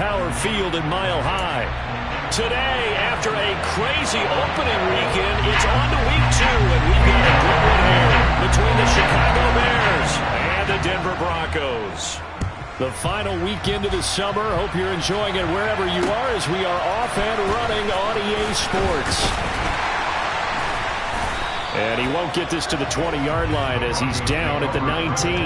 Power Field in Mile High. Today, after a crazy opening weekend, it's on to week 2, and we've got a good one here between the Chicago Bears and the Denver Broncos. The final weekend of the summer. Hope you're enjoying it wherever you are as we are off and running on EA Sports. And he won't get this to the 20-yard line as he's down at the 19.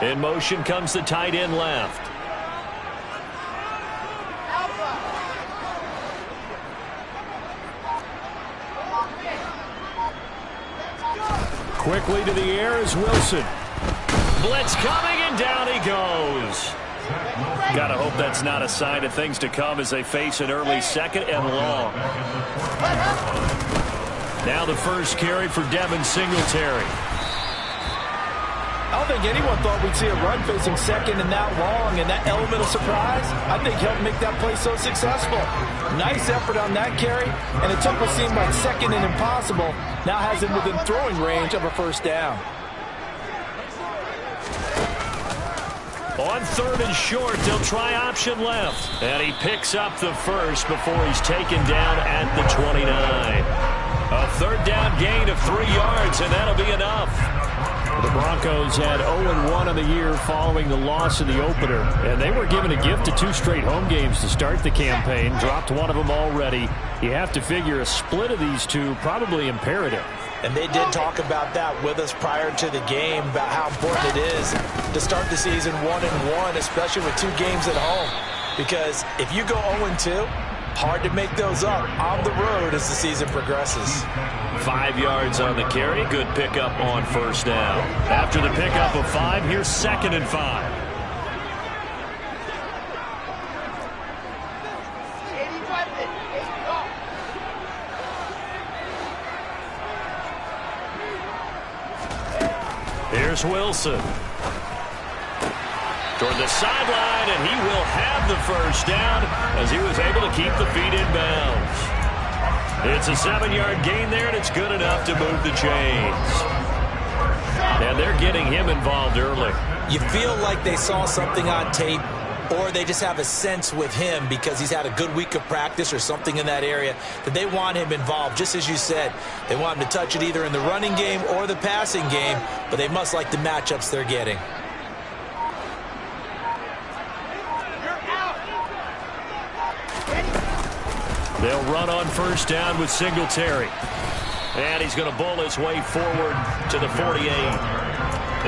In motion comes the tight end left. Quickly to the air is Wilson. Blitz coming, and down he goes. Gotta hope that's not a sign of things to come as they face an early second and long. Now the first carry for Devin Singletary. I don't think anyone thought we'd see a run facing second and that long, and that element of surprise, I think, helped make that play so successful. Nice effort on that carry, and it took what seemed like second and impossible, now has him within throwing range of a first down. On third and short, they'll try option left, and he picks up the first before he's taken down at the 29. A third down gain of 3 yards, and that'll be enough. The Broncos had 0-1 on the year following the loss in the opener, and they were given a gift of 2 straight home games to start the campaign. Dropped one of them already. You have to figure a split of these two probably imperative. And they did talk about that with us prior to the game, about how important it is to start the season 1-1, especially with 2 games at home. Because if you go 0-2, hard to make those up on the road as the season progresses. 5 yards on the carry. Good pickup on first down. After the pickup of 5, here's 2nd and 5. Here's Wilson. Toward the sideline, and he will have the first down as he was able to keep the feet in bounds. It's a 7-yard gain there, and it's good enough to move the chains. And they're getting him involved early. You feel like they saw something on tape, or they just have a sense with him because he's had a good week of practice or something in that area that they want him involved. Just as you said, they want him to touch it either in the running game or the passing game, but they must like the matchups they're getting. They'll run on first down with Singletary. And he's going to bull his way forward to the 48.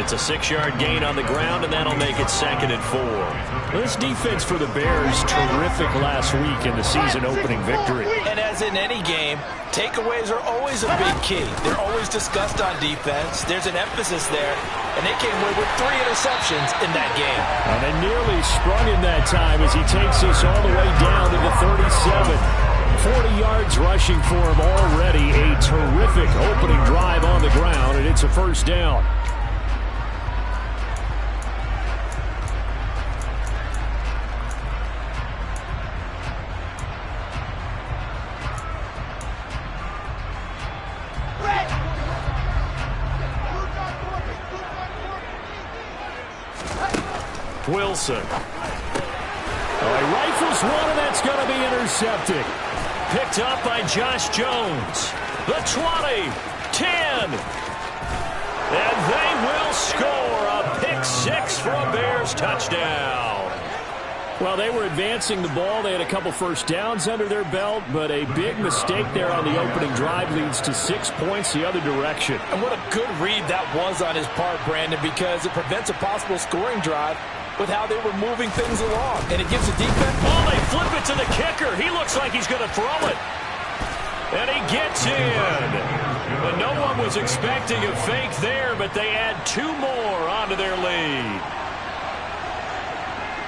It's a 6-yard gain on the ground, and that'll make it 2nd and 4. This defense for the Bears, terrific last week in the season-opening victory. And as in any game, takeaways are always a big key. They're always discussed on defense. There's an emphasis there, and they came away with 3 interceptions in that game. And they nearly sprung him that time as he takes us all the way down to the 37. 40 yards rushing for him already. A terrific opening drive on the ground, and it's a first down. Wilson. He rifles one, and that's going to be intercepted. Picked up by Josh Jones. The 20, 10. And they will score a pick 6 for a Bears touchdown. Well, they were advancing the ball. They had a couple first downs under their belt, but a big mistake there on the opening drive leads to 6 points the other direction. And what a good read that was on his part, Brandon, because it prevents a possible scoring drive with how they were moving things along. And it gives the defense... Oh, they flip it to the kicker. He looks like he's going to throw it. And he gets in. But no one was expecting a fake there, but they add 2 more onto their lead.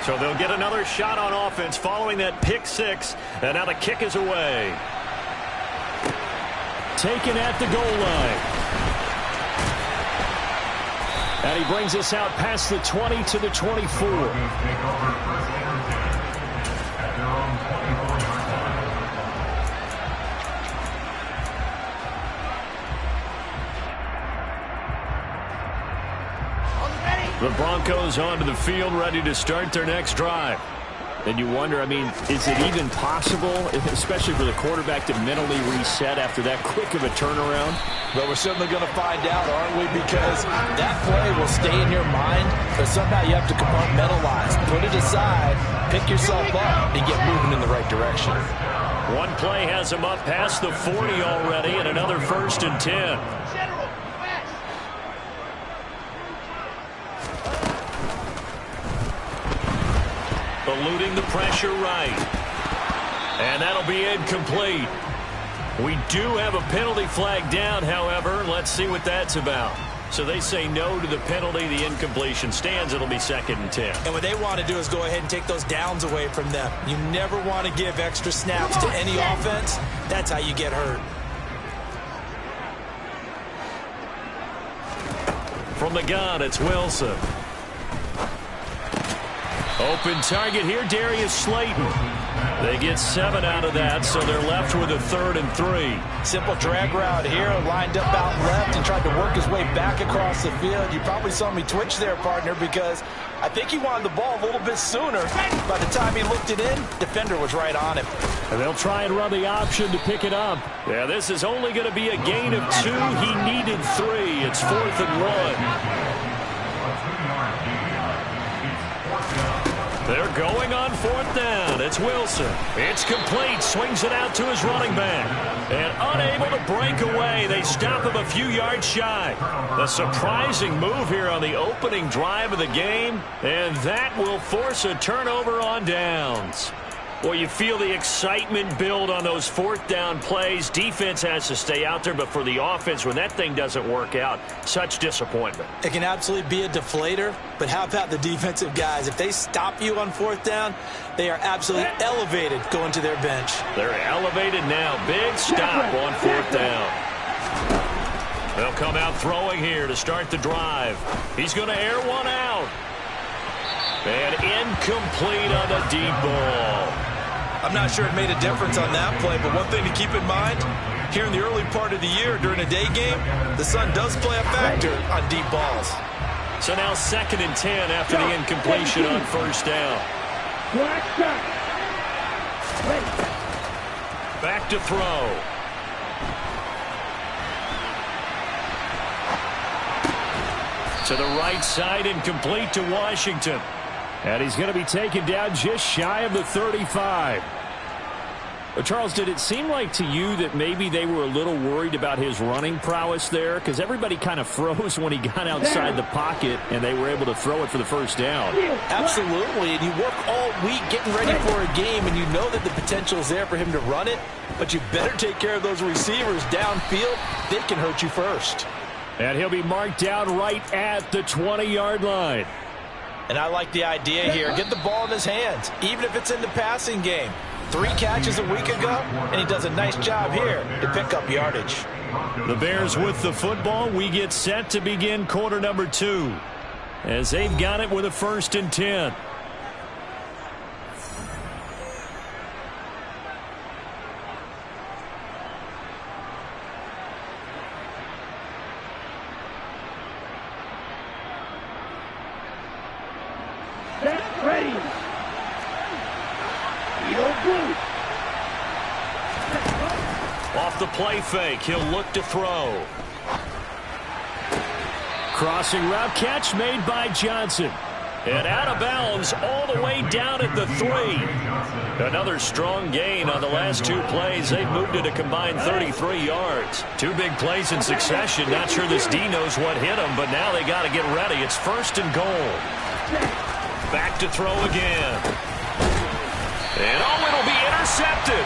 So they'll get another shot on offense following that pick six. And now the kick is away. Taken at the goal line. And he brings us out past the 20 to the 24. The Broncos onto the field, ready to start their next drive. And you wonder, I mean, is it even possible, especially for the quarterback, to mentally reset after that quick of a turnaround? Well, we're certainly going to find out, aren't we? Because that play will stay in your mind, but somehow you have to compartmentalize. Put it aside, pick yourself up, and get moving in the right direction. One play has him up past the 40 already, and another 1st and 10. Eluding the pressure right. And that'll be incomplete. We do have a penalty flag down, however. Let's see what that's about. So they say no to the penalty. The incompletion stands. It'll be 2nd and 10. And what they want to do is go ahead and take those downs away from them. You never want to give extra snaps to any offense. That's how you get hurt. From the gun, it's Wilson. Open target here, Darius Slayton. They get 7 out of that, so they're left with a 3rd and 3. Simple drag route here, lined up out left and tried to work his way back across the field. You probably saw me twitch there, partner, because I think he wanted the ball a little bit sooner. By the time he looked it in, defender was right on him. And they'll try and run the option to pick it up. Yeah, this is only going to be a gain of 2. He needed 3. It's 4th and 1. They're going on 4th down. It's Wilson. It's complete. Swings it out to his running back. And unable to break away. They stop him a few yards shy. A surprising move here on the opening drive of the game. And that will force a turnover on downs. Well, you feel the excitement build on those 4th down plays. Defense has to stay out there, but for the offense, when that thing doesn't work out, such disappointment. It can absolutely be a deflator, but how about the defensive guys? If they stop you on 4th down, they are absolutely elevated going to their bench. They're elevated now. Big stop on 4th down. They'll come out throwing here to start the drive. He's going to air one out. And incomplete on the deep ball. I'm not sure it made a difference on that play, but one thing to keep in mind, here in the early part of the year during a day game, the sun does play a factor on deep balls. So now 2nd and 10 after the incompletion on 1st down. Back to throw. To the right side, incomplete to Washington. And he's going to be taken down just shy of the 35. But Charles, did it seem like to you that maybe they were a little worried about his running prowess there? Because everybody kind of froze when he got outside the pocket, and they were able to throw it for the 1st down. Absolutely, and you work all week getting ready for a game, and you know that the potential is there for him to run it, but you better take care of those receivers downfield. They can hurt you first. And he'll be marked down right at the 20-yard line. And I like the idea here. Get the ball in his hands, even if it's in the passing game. 3 catches a week ago, and he does a nice job here to pick up yardage. The Bears with the football. We get set to begin quarter number 2 as they've got it with a 1st and 10. Ready. Off the play fake, he'll look to throw. Crossing route catch made by Johnson. And out of bounds all the way down at the 3. Another strong gain on the last 2 plays. They've moved it a combined 33 yards. 2 big plays in succession. Not sure this D knows what hit him, but now they got to get ready. It's 1st and goal. Back to throw again. And it'll be intercepted.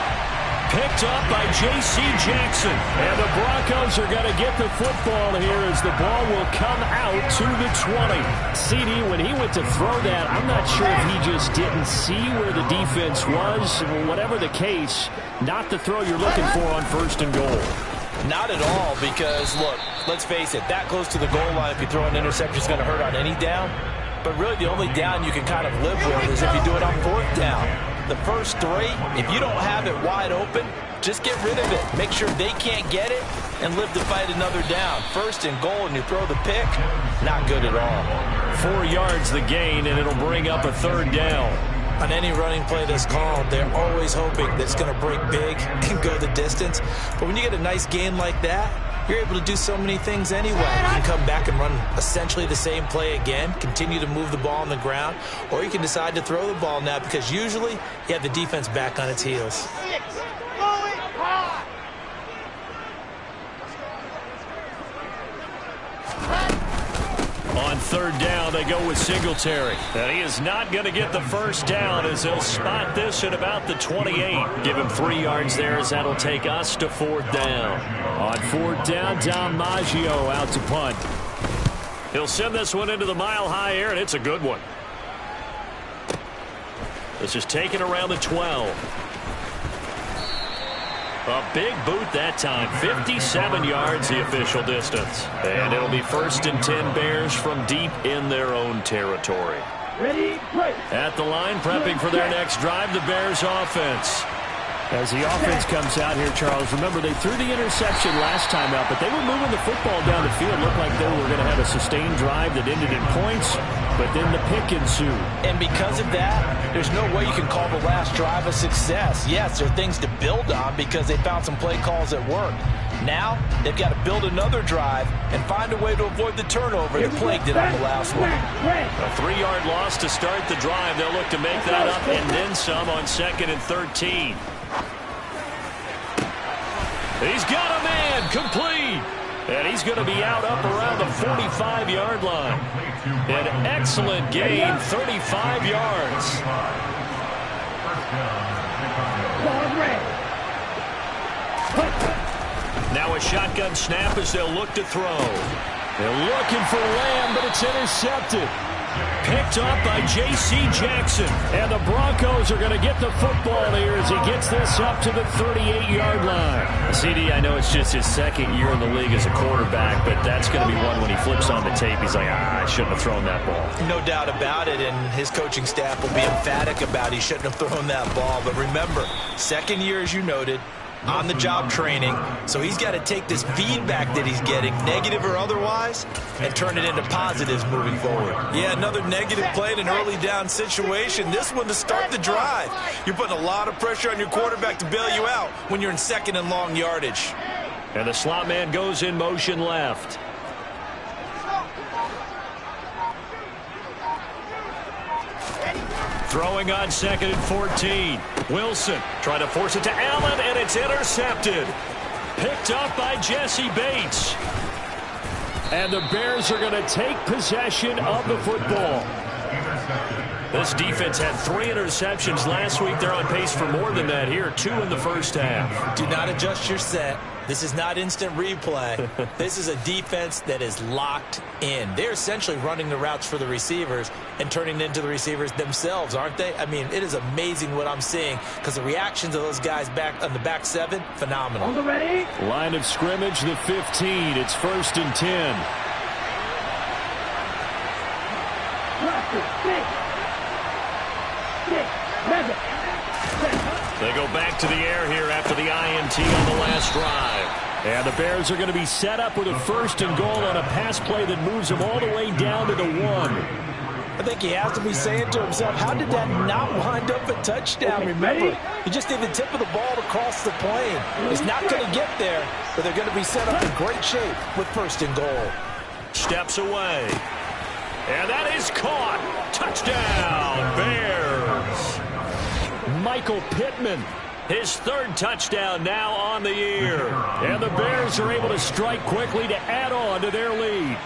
Picked up by J.C. Jackson. And the Broncos are going to get the football here as the ball will come out to the 20. CD, when he went to throw that, I'm not sure if he just didn't see where the defense was. Whatever the case, not the throw you're looking for on 1st and goal. Not at all, because, look, let's face it, that close to the goal line, if you throw an interception, is going to hurt on any down. But really, the only down you can kind of live with is if you do it on 4th down. The first 3, if you don't have it wide open, just get rid of it. Make sure they can't get it and live to fight another down. 1st and goal, and you throw the pick, not good at all. 4 yards the gain, and it'll bring up a 3rd down. On any running play that's called, they're always hoping that it's going to break big and go the distance. But when you get a nice gain like that, you're able to do so many things anyway. You can come back and run essentially the same play again, continue to move the ball on the ground, or you can decide to throw the ball now because usually you have the defense back on its heels. On 3rd down, they go with Singletary. And he is not going to get the 1st down as they'll spot this at about the 28. Give him 3 yards there as that'll take us to 4th down. On 4th down, Dom Maggio out to punt. He'll send this one into the mile-high air, and it's a good one. This is taken around the 12. A big boot that time. 57 yards the official distance. And it'll be 1st and 10 Bears from deep in their own territory. Ready, play. At the line, prepping for their next drive, the Bears offense. As the offense comes out here, Charles, remember they threw the interception last time out, but they were moving the football down the field. Looked like they were going to have a sustained drive that ended in points, but then the pick ensued. And because of that, there's no way you can call the last drive a success. Yes, there are things to build on because they found some play calls that work. Now, they've got to build another drive and find a way to avoid the turnover that plagued it on the last one. A 3-yard loss to start the drive. They'll look to make that up and then some on 2nd and 13. He's got a man complete. And he's going to be out up around the 45-yard line. An excellent gain, 35 yards. Now a shotgun snap as they'll look to throw. They're looking for Lamb, but it's intercepted. Picked up by J.C. Jackson. And the Broncos are going to get the football here as he gets this up to the 38-yard line. CD, I know it's just his 2nd year in the league as a quarterback, but that's going to be one when he flips on the tape. He's like, I shouldn't have thrown that ball. No doubt about it, and his coaching staff will be emphatic about he shouldn't have thrown that ball. But remember, 2nd year, as you noted, on-the-job training, so he's got to take this feedback that he's getting, negative or otherwise, and turn it into positives moving forward. Yeah, another negative play in an early down situation. This one to start the drive. You're putting a lot of pressure on your quarterback to bail you out when you're in 2nd and long yardage. And the slot man goes in motion left. Throwing on 2nd and 14. Wilson trying to force it to Allen, and it's intercepted. Picked up by Jesse Bates. And the Bears are going to take possession of the football. This defense had 3 interceptions last week. They're on pace for more than that here. 2 in the first half. Do not adjust your set. This is not instant replay. This is a defense that is locked in. They're essentially running the routes for the receivers and turning into the receivers themselves, aren't they? I mean, it is amazing what I'm seeing because the reactions of those guys back on the back 7, phenomenal. On the ready. Line of scrimmage, the 15. It's 1st and 10. They go back to the air here after the INT on the last drive. And the Bears are going to be set up with a 1st and goal on a pass play that moves them all the way down to the 1. I think he has to be saying to himself, how did that not wind up a touchdown? Remember, he just need the tip of the ball to cross the plane. He's not going to get there, but they're going to be set up in great shape with 1st and goal. Steps away. And that is caught. Touchdown, Bears. Michael Pittman, his 3rd touchdown now on the year. And the Bears are able to strike quickly to add on to their lead.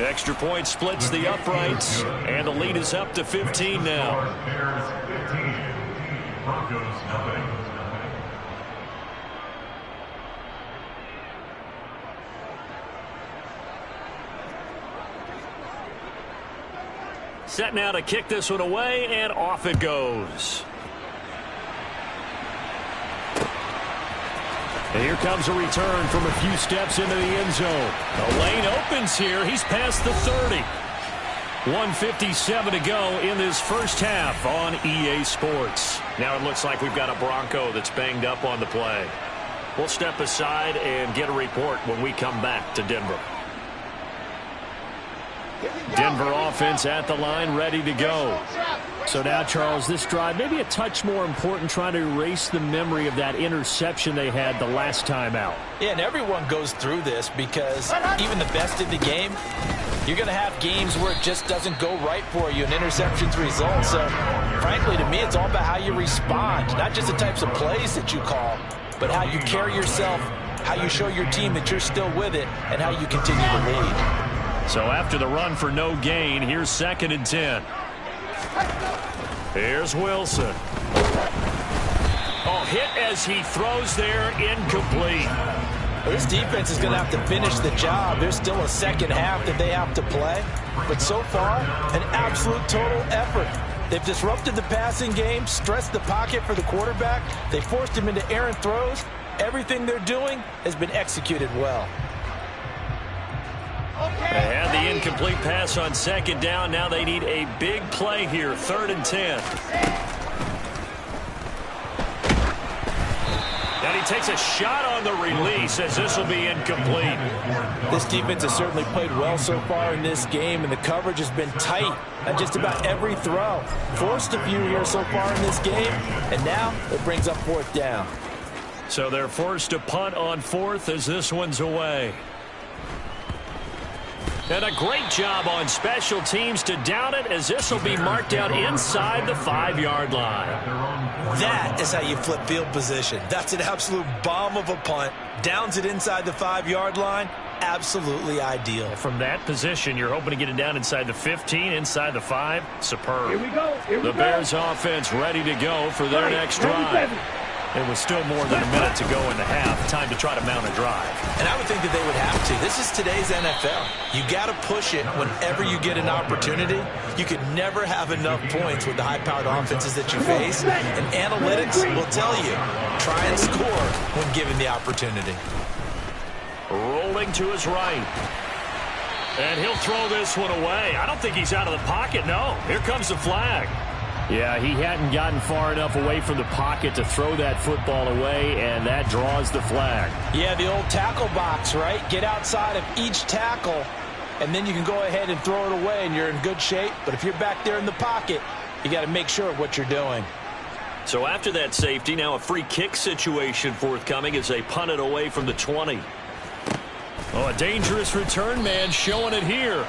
Extra point splits the uprights, and the lead is up to 15 now. Set now to kick this one away, and off it goes. And here comes a return from a few steps into the end zone. The lane opens here. He's past the 30. 1:57 to go in this first half on EA Sports. Now it looks like we've got a Bronco that's banged up on the play. We'll step aside and get a report when we come back to Denver. Denver offense at the line, ready to go. So now, Charles, this drive maybe a touch more important, trying to erase the memory of that interception they had the last time out. Yeah, and everyone goes through this because even the best in the game, you're going to have games where it just doesn't go right for you, and interceptions result. So, frankly, to me, it's all about how you respond, not just the types of plays that you call, but how you carry yourself, how you show your team that you're still with it, and how you continue to lead. So after the run for no gain, here's 2nd and 10. Here's Wilson. Oh, hit as he throws there, incomplete. This defense is going to have to finish the job. There's still a second half that they have to play. But so far, an absolute total effort. They've disrupted the passing game, stressed the pocket for the quarterback. They forced him into errant throws. Everything they're doing has been executed well. They had the incomplete pass on 2nd down. Now they need a big play here, 3rd and 10. And he takes a shot on the release as this will be incomplete. This defense has certainly played well so far in this game, and the coverage has been tight on just about every throw. Forced a few here so far in this game, and now it brings up 4th down. So they're forced to punt on 4th as this one's away. And a great job on special teams to down it, as this will be marked out inside the 5-yard line. That is how you flip field position. That's an absolute bomb of a punt. Downs it inside the 5-yard line. Absolutely ideal. From that position, you're hoping to get it down inside the 15, inside the 5. Superb. Here we go. The Bears offense ready to go for their next drive. It was still more than a minute to go in the half. Time to try to mount a drive. And I would think that they would have to. This is today's NFL. You got to push it whenever you get an opportunity. You could never have enough points with the high-powered offenses that you face. And analytics will tell you, try and score when given the opportunity. Rolling to his right. And he'll throw this one away. I don't think he's out of the pocket, no. Here comes the flag. Yeah, he hadn't gotten far enough away from the pocket to throw that football away, and that draws the flag. Yeah, the old tackle box, right? Get outside of each tackle, and then you can go ahead and throw it away, and you're in good shape. But if you're back there in the pocket, you got to make sure of what you're doing. So after that safety, now a free kick situation forthcoming as they punt it away from the 20. Oh, a dangerous return man showing it here.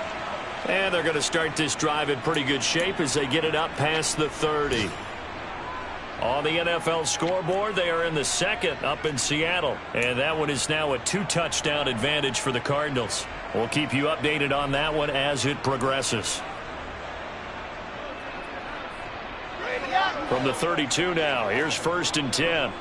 And they're going to start this drive in pretty good shape as they get it up past the 30. On the NFL scoreboard, they are in the 2nd up in Seattle. And that one is now a 2-touchdown advantage for the Cardinals. We'll keep you updated on that one as it progresses. From the 32 now, here's 1st and 10.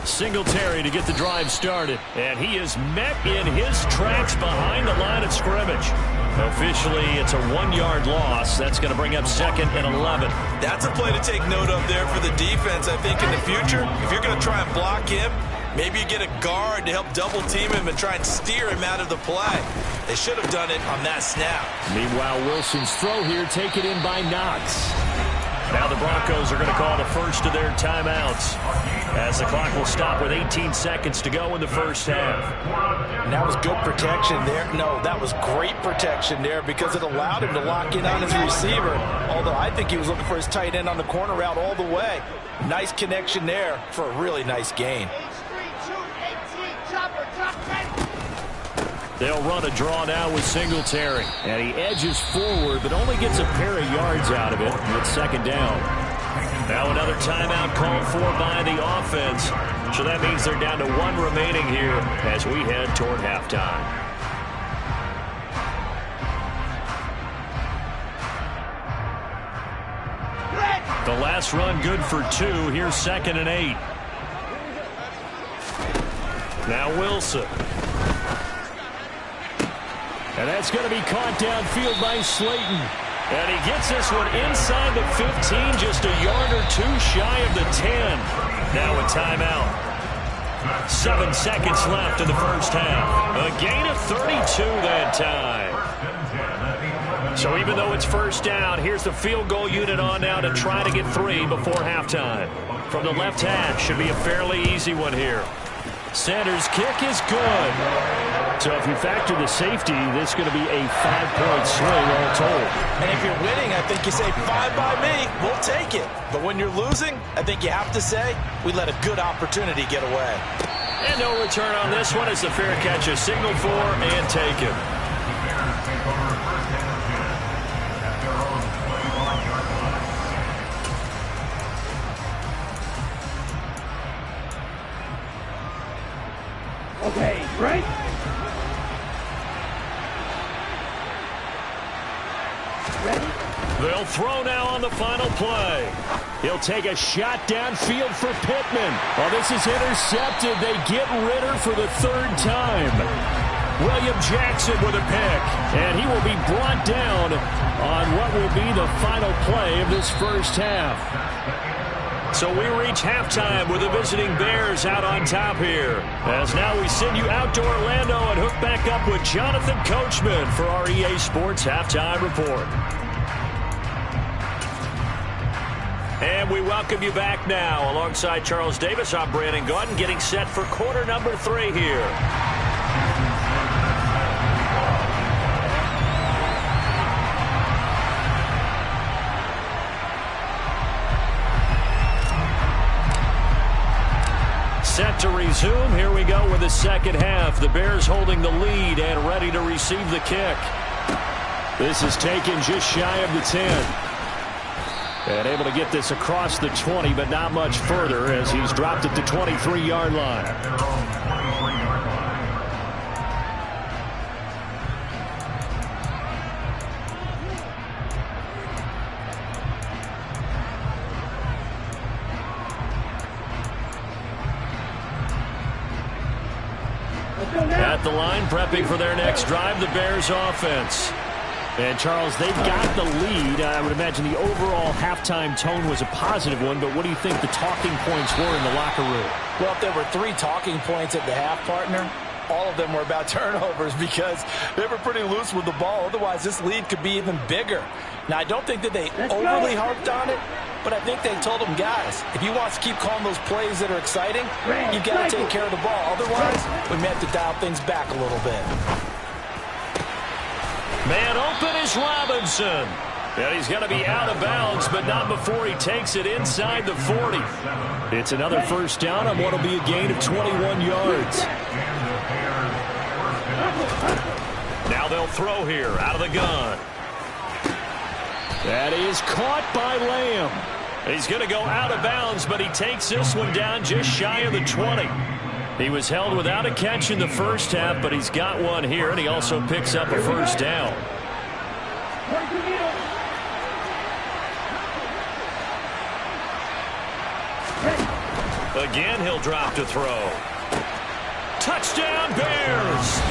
Singletary to get the drive started. And he is met in his tracks behind the line of scrimmage. Officially, it's a 1-yard loss. That's going to bring up 2nd and 11. That's a play to take note of there for the defense, I think, in the future. If you're going to try and block him, maybe you get a guard to help double-team him and try and steer him out of the play. They should have done it on that snap. Meanwhile, Wilson's throw here taken in by Knox. Now the Broncos are going to call the first of their timeouts, as the clock will stop with 18 seconds to go in the first half. And that was good protection there. No, that was great protection there because it allowed him to lock in on his receiver, although I think he was looking for his tight end on the corner route all the way. Nice connection there for a really nice gain. They'll run a draw now with Singletary. And he edges forward, but only gets a pair of yards out of it with 2nd down. Now another timeout called for by the offense. So that means they're down to 1 remaining here as we head toward halftime. The last run good for 2. Here's 2nd and 8. Now Wilson. And that's going to be caught downfield by Slayton. And he gets this one inside the 15, just a yard or 2 shy of the 10. Now a timeout. 7 seconds left in the first half. A gain of 32 that time. So even though it's first down, here's the field goal unit on now to try to get 3 before halftime. From the left hash, should be a fairly easy one here. Sanders' kick is good. So if you factor the safety, this is going to be a 5-point swing all told. And if you're winning, I think you say, fine by me, we'll take it. But when you're losing, I think you have to say, we let a good opportunity get away. And no return on this one as the fair catch is signaled for and taken. Okay, right? Ready? They'll throw now on the final play. He'll take a shot downfield for Pittman. Oh, this is intercepted. They get Ritter for the 3rd time. William Jackson with a pick. And he will be brought down on what will be the final play of this first half. So we reach halftime with the visiting Bears out on top here. As now we send you out to Orlando and hook back up with Jonathan Coachman for our EA Sports Halftime Report. And we welcome you back now. Alongside Charles Davis, I'm Brandon Gaudin, getting set for quarter number 3 here. Set to resume. Here we go with the second half. The Bears holding the lead and ready to receive the kick. This is taken just shy of the 10. And able to get this across the 20, but not much further as he's dropped it to 23-yard line. At the line, prepping for their next drive, the Bears offense. And, Charles, they've got the lead. I would imagine the overall halftime tone was a positive one, but what do you think the talking points were in the locker room? Well, if there were 3 talking points at the half, partner, all of them were about turnovers because they were pretty loose with the ball. Otherwise, this lead could be even bigger. Now, I don't think that they overly harped on it, but I think they told them, guys, if you want to keep calling those plays that are exciting, you've got to take care of the ball. Otherwise, we may have to dial things back a little bit. Man open is Robinson. And he's going to be out of bounds, but not before he takes it inside the 40. It's another first down on what will be a gain of 21 yards. Now they'll throw here out of the gun. That is caught by Lamb. He's going to go out of bounds, but he takes this one down just shy of the 20. He was held without a catch in the first half, but he's got one here, and he also picks up a first down. Again, he'll drop to throw. Touchdown, Bears!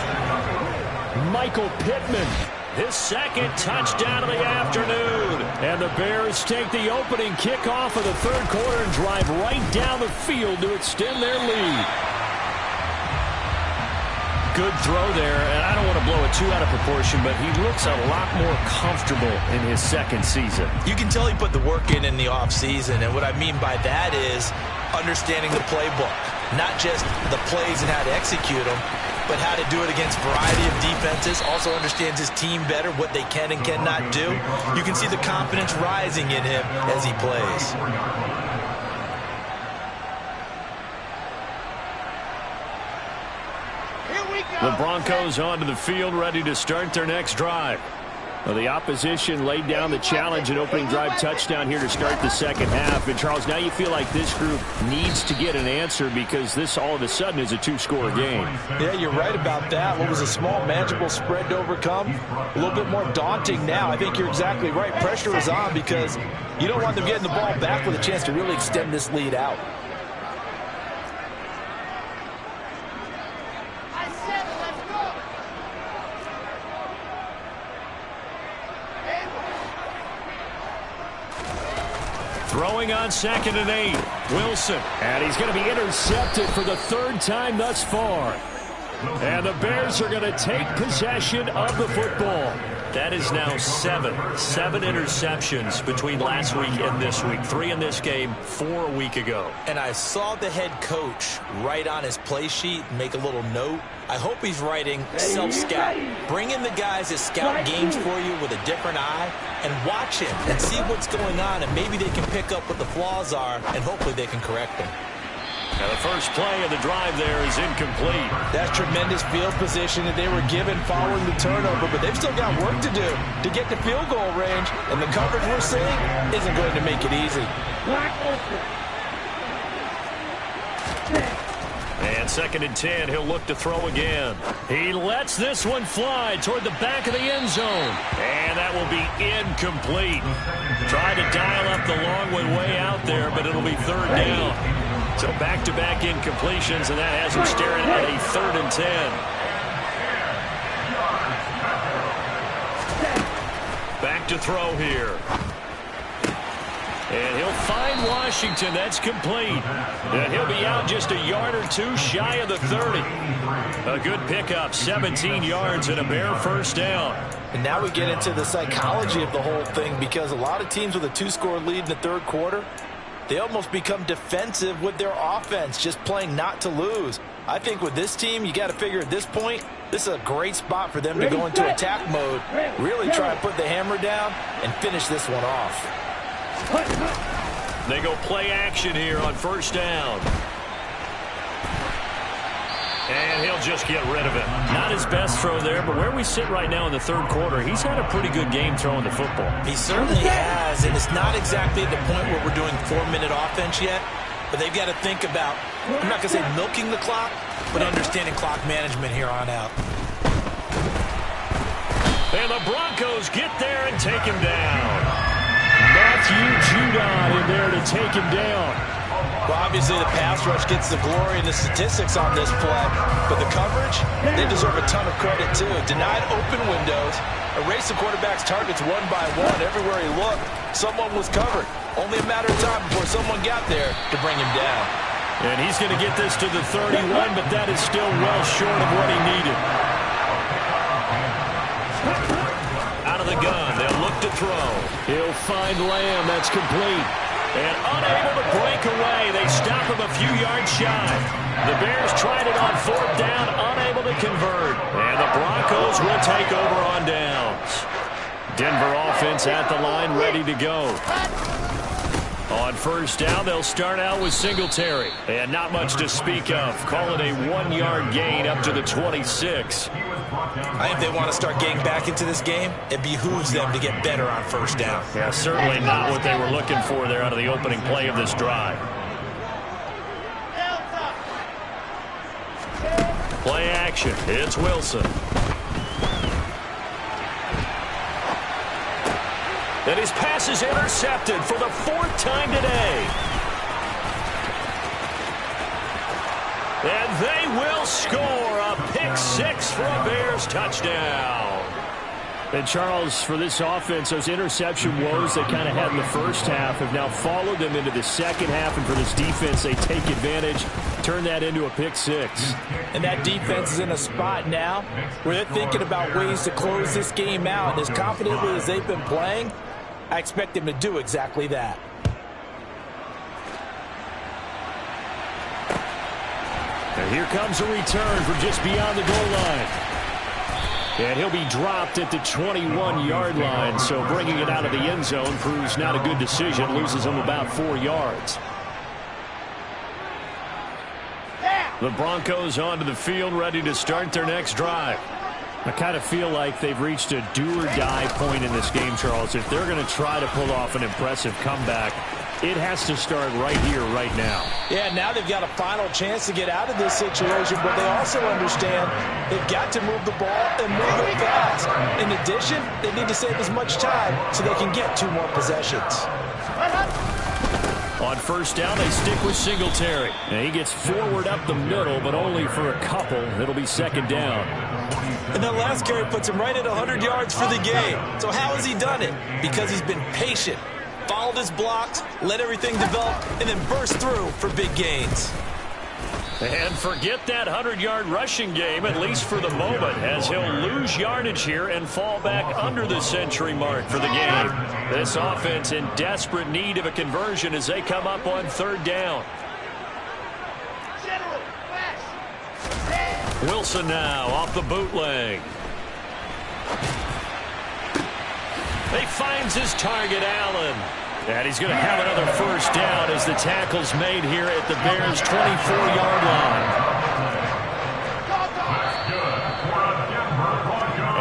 Michael Pittman, his 2nd touchdown of the afternoon. And the Bears take the opening kickoff of the 3rd quarter and drive right down the field to extend their lead. Good throw there, and I don't want to blow it too out of proportion, but he looks a lot more comfortable in his 2nd season. You can tell he put the work in the offseason, and what I mean by that is understanding the playbook, not just the plays and how to execute them, but how to do it against a variety of defenses. Also understands his team better, what they can and cannot do. You can see the confidence rising in him as he plays. The Broncos onto the field, ready to start their next drive. Well, the opposition laid down the challenge and opening drive touchdown here to start the second half. And, Charles, now you feel like this group needs to get an answer because this all of a sudden is a two-score game. Yeah, you're right about that. What was a small, manageable spread to overcome? A little bit more daunting now. I think you're exactly right. Pressure is on because you don't want them getting the ball back with a chance to really extend this lead out. Throwing on 2nd and 8. Wilson. And he's going to be intercepted for the third time thus far. And the Bears are going to take possession of the football. That is now 7 interceptions between last week and this week. 3 in this game, 4 a week ago. And I saw the head coach write on his play sheet and make a little note. I hope he's writing self-scout. Bring in the guys that scout games for you with a different eye and watch him and see what's going on, and maybe they can pick up what the flaws are, and hopefully they can correct them. Now the first play of the drive there is incomplete. That's tremendous field position that they were given following the turnover, but they've still got work to do to get to field goal range, and the coverage we're seeing isn't going to make it easy. And 2nd and 10, he'll look to throw again. He lets this one fly toward the back of the end zone. And that will be incomplete. Tried to dial up the long one way out there, but it'll be 3rd down. So back-to-back incompletions, and that has him staring at a 3rd and 10. Back to throw here. And he'll find Washington. That's complete. And he'll be out just a yard or two shy of the 30. A good pickup, 17 yards and a Bear first down. And now we get into the psychology of the whole thing, because a lot of teams with a 2-score lead in the third quarter, they almost become defensive with their offense, just playing not to lose. I think with this team, you got to figure at this point, this is a great spot for them to go into attack mode, really try and put the hammer down and finish this one off. They go play action here on first down. And he'll just get rid of it. Not his best throw there, but where we sit right now in the third quarter, he's had a pretty good game throwing the football. He certainly has, and it's not exactly at the point where we're doing 4-minute offense yet, but they've got to think about, I'm not going to say milking the clock, but understanding clock management here on out. And the Broncos get there and take him down. Matthew Judon in there to take him down. Well, obviously the pass rush gets the glory and the statistics on this play, but the coverage, they deserve a ton of credit too. Denied open windows, erased the quarterback's targets one by one. Everywhere he looked, someone was covered. Only a matter of time before someone got there to bring him down. And he's going to get this to the 31, but that is still well short of what he needed. Out of the gun, they'll look to throw. He'll find Lamb. That's complete. And unable to break away. They stop him a few yards shy. The Bears tried it on 4th down, unable to convert. And the Broncos will take over on downs. Denver offense at the line, ready to go. On first down, they'll start out with Singletary. And not much to speak of. Call it a 1-yard gain up to the 26. I think they want to start getting back into this game. It behooves them to get better on first down. Yeah, certainly not what they were looking for there out of the opening play of this drive. Play action. It's Wilson. And his pass is intercepted for the 4th time today. And they will score a pick-6 for a Bears touchdown. And, Charles, for this offense, those interception woes they kind of had in the first half have now followed them into the second half. And for this defense, they take advantage, turn that into a pick-6. And that defense is in a spot now where they're thinking about ways to close this game out. As confidently as they've been playing, I expect them to do exactly that. And here comes a return from just beyond the goal line. And he'll be dropped at the 21-yard line, so bringing it out of the end zone proves not a good decision, loses him about 4 yards. The Broncos onto the field, ready to start their next drive. I kind of feel like they've reached a do-or-die point in this game, Charles. If they're going to try to pull off an impressive comeback, it has to start right here, right now. Yeah, now they've got a final chance to get out of this situation, but they also understand they've got to move the ball and move it fast. In addition, they need to save as much time so they can get 2 more possessions. On first down, they stick with Singletary. And he gets forward up the middle, but only for a couple. It'll be second down. And that last carry puts him right at 100 yards for the game. So how has he done it? Because he's been patient, followed his blocks, let everything develop, and then burst through for big gains. And forget that 100-yard rushing game, at least for the moment, as he'll lose yardage here and fall back under the century mark for the game. This offense in desperate need of a conversion as they come up on third down. Wilson now off the bootleg. He finds his target, Allen. And he's going to have another first down as the tackle's made here at the Bears' 24-yard line.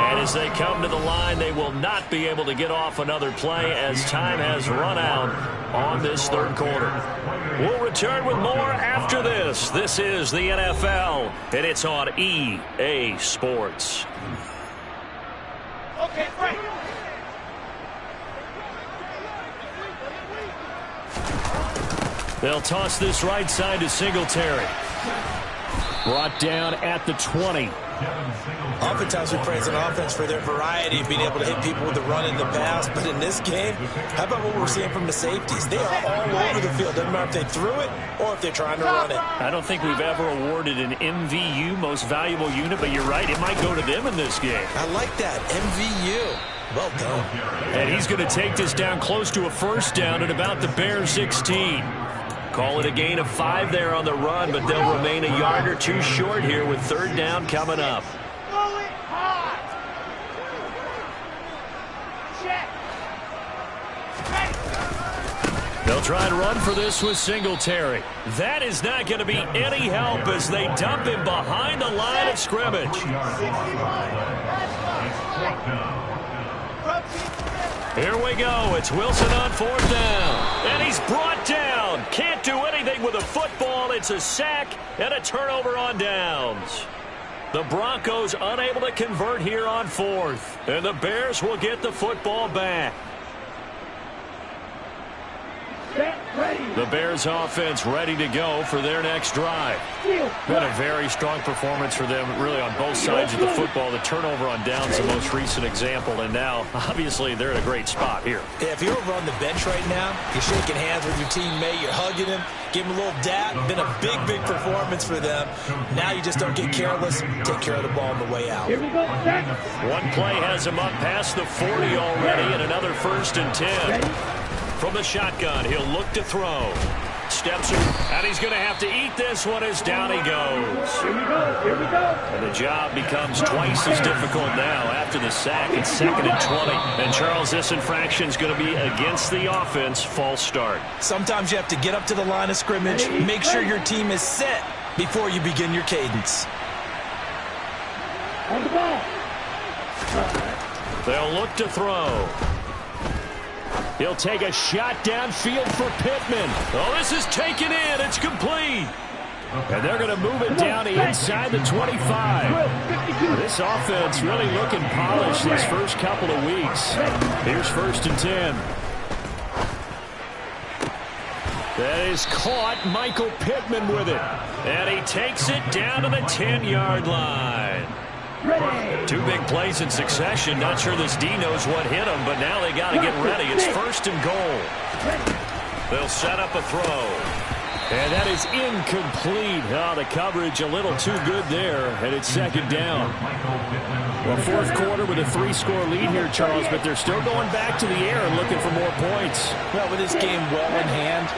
And as they come to the line, they will not be able to get off another play as time has run out on this third quarter. We'll return with more after this. This is the NFL, and it's on EA Sports. Okay, Frank. They'll toss this right side to Singletary. Brought down at the 20. Oftentimes we praise an offense for their variety of being able to hit people with the run in the pass. But in this game, how about what we're seeing from the safeties? They are all over the field. Doesn't matter if they threw it or if they're trying to run it. I don't think we've ever awarded an MVU, most valuable unit, but you're right, it might go to them in this game. I like that. MVU. Well done. And he's going to take this down close to a first down at about the Bears 16. Call it a gain of 5 there on the run, but they'll remain a yard or 2 short here with third down coming up. They'll try and run for this with Singletary. That is not going to be any help as they dump him behind the line of scrimmage. Here we go. It's Wilson on fourth down. And he's brought down. Can't do anything with a football. It's a sack and a turnover on downs. The Broncos unable to convert here on fourth. And the Bears will get the football back. The Bears offense ready to go for their next drive. Been a very strong performance for them really on both sides of the football. The turnover on downs the most recent example, and now obviously they're in a great spot here. Yeah, if you're over on the bench right now, you're shaking hands with your teammate, you're hugging him, give him a little dap. Been a big performance for them. Now you just don't get careless. Take care of the ball on the way out. Here we go, Jack. One play has him up past the 40 already, and another 1st and 10. From the shotgun, he'll look to throw. Steps and he's going to have to eat this one as down he goes. Here we go. And the job becomes twice as difficult now after the sack. It's 2nd and 20. And Charles, this infraction is going to be against the offense. False start. Sometimes you have to get up to the line of scrimmage, make sure your team is set before you begin your cadence. On the ball. They'll look to throw. He'll take a shot downfield for Pittman. Oh, this is taken in. It's complete. And they're going to move it down inside the 25. This offense really looking polished these first couple of weeks. Here's 1st and 10. That is caught. Michael Pittman with it. And he takes it down to the 10-yard line. Ready. 2 big plays in succession. Not sure this D knows what hit him, but now they got to get ready. It's 1st and goal. They'll set up a throw. And that is incomplete. Oh, the coverage a little too good there, and it's 2nd down. Well, 4th quarter with a 3-score lead here, Charles, but they're still going back to the air and looking for more points. Well, with this game well in hand,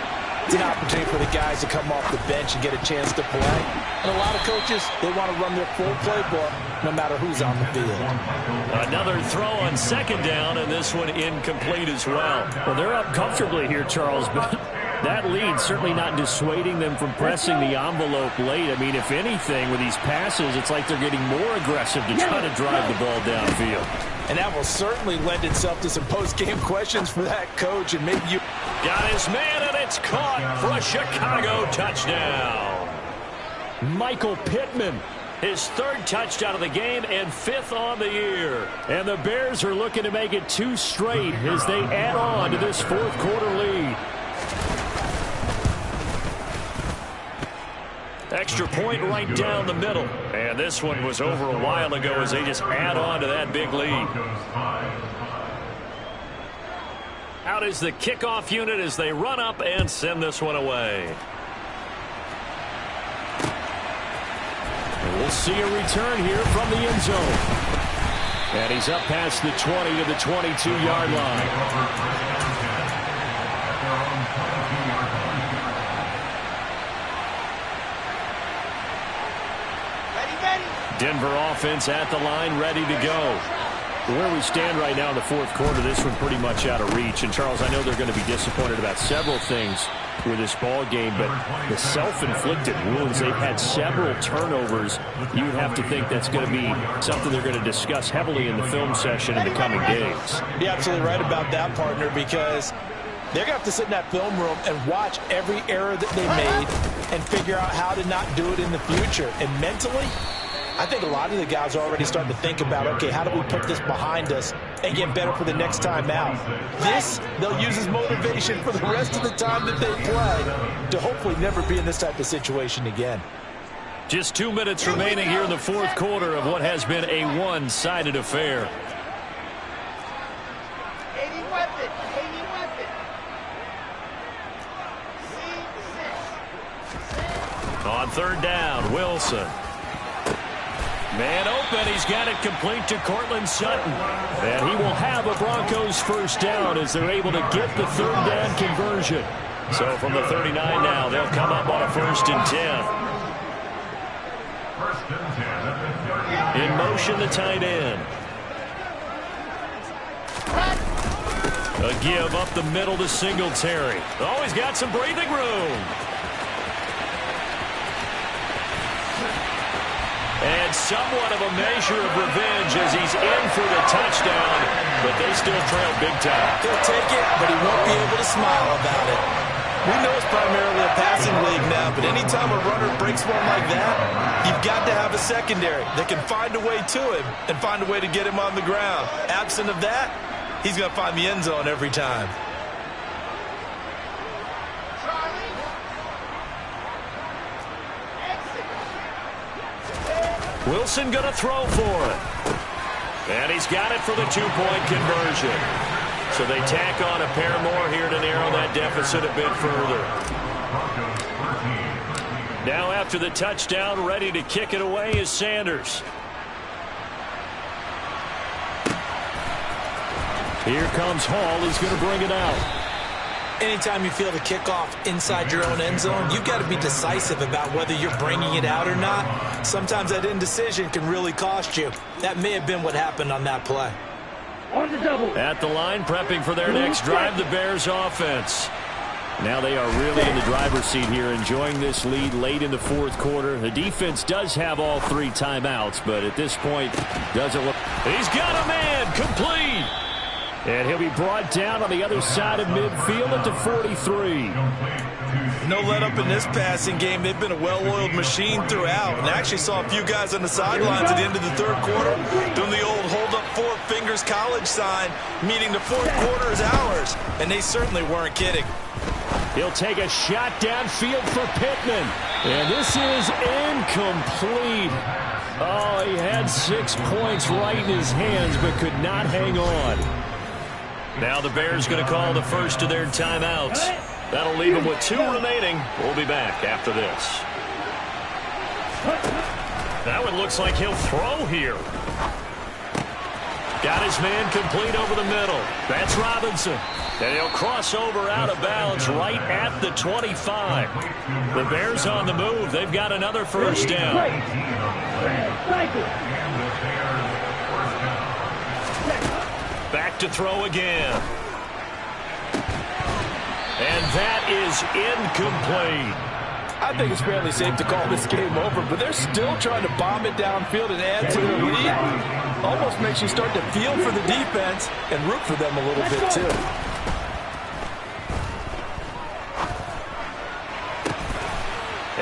it's an opportunity for the guys to come off the bench and get a chance to play. And a lot of coaches, they want to run their full playbook no matter who's on the field. Another throw on 2nd down, and this one incomplete as well. Well, they're up comfortably here, Charles, but That lead certainly not dissuading them from pressing the envelope late. I mean, if anything, with these passes, it's like they're getting more aggressive to try to drive the ball downfield. And that will certainly lend itself to some post-game questions for that coach. And maybe you got his man, and it's caught for a Chicago touchdown. Michael Pittman, his third touchdown of the game and 5th on the year. And the Bears are looking to make it 2 straight as they add on to this fourth quarter lead. Extra point right down the middle. And this one was over a while ago as they just add on to that big lead. Out is the kickoff unit as they run up and send this one away. And we'll see a return here from the end zone. And he's up past the 20 to the 22-yard line. Denver offense at the line, ready to go. Where we stand right now in the fourth quarter, this one pretty much out of reach. And, Charles, I know they're going to be disappointed about several things with this ball game, but the self-inflicted wounds, they've had several turnovers. You would have to think that's going to be something they're going to discuss heavily in the film session in the coming days. You're absolutely right about that, partner, because they're going to have to sit in that film room and watch every error that they made and figure out how to not do it in the future. And mentally, I think a lot of the guys are already starting to think about, okay, how do we put this behind us and get better for the next time out? This, they'll use as motivation for the rest of the time that they play to hopefully never be in this type of situation again. Just 2 minutes remaining here in the fourth quarter of what has been a one-sided affair. On third down, Wilson. Man open, he's got it complete to Courtland Sutton. And he will have a Broncos first down as they're able to get the third down conversion. So from the 39 now, they'll come up on a 1st and 10. In motion, the tight end. A give up the middle to Singletary. Oh, he's got some breathing room. And somewhat of a measure of revenge as he's in for the touchdown, but they still trail big time. He'll take it, but he won't be able to smile about it. We know it's primarily a passing league now, but anytime a runner breaks one like that, you've got to have a secondary that can find a way to him and find a way to get him on the ground. Absent of that, he's going to find the end zone every time. Wilson going to throw for it. And he's got it for the 2-point conversion. So they tack on a pair more here to narrow that deficit a bit further. Now after the touchdown, ready to kick it away is Sanders. Here comes Hall. He's going to bring it out. Anytime you feel the kickoff inside your own end zone, you've got to be decisive about whether you're bringing it out or not. Sometimes that indecision can really cost you. That may have been what happened on that play. On the double. At the line, prepping for their next drive, the Bears offense. Now they are really in the driver's seat here, enjoying this lead late in the fourth quarter. The defense does have all 3 timeouts, but at this point, doesn't look. He's got a man, complete. And he'll be brought down on the other side of midfield at the 43. No let up in this passing game. They've been a well-oiled machine throughout. And I actually saw a few guys on the sidelines at the end of the third quarter doing the old hold up 4 fingers college sign, meaning the fourth quarter is ours. And they certainly weren't kidding. He'll take a shot downfield for Pittman. And this is incomplete. Oh, he had 6 points right in his hands but could not hang on. Now the Bears going to call the first of their timeouts. That'll leave them with 2 remaining. We'll be back after this. That one looks like he'll throw here. Got his man complete over the middle. That's Robinson. And he'll cross over out of bounds right at the 25. The Bears on the move. They've got another first down. Back to throw again. And that is incomplete. I think it's fairly safe to call this game over, but they're still trying to bomb it downfield and add to their lead. Almost makes you start to feel for the defense and root for them a little bit, too.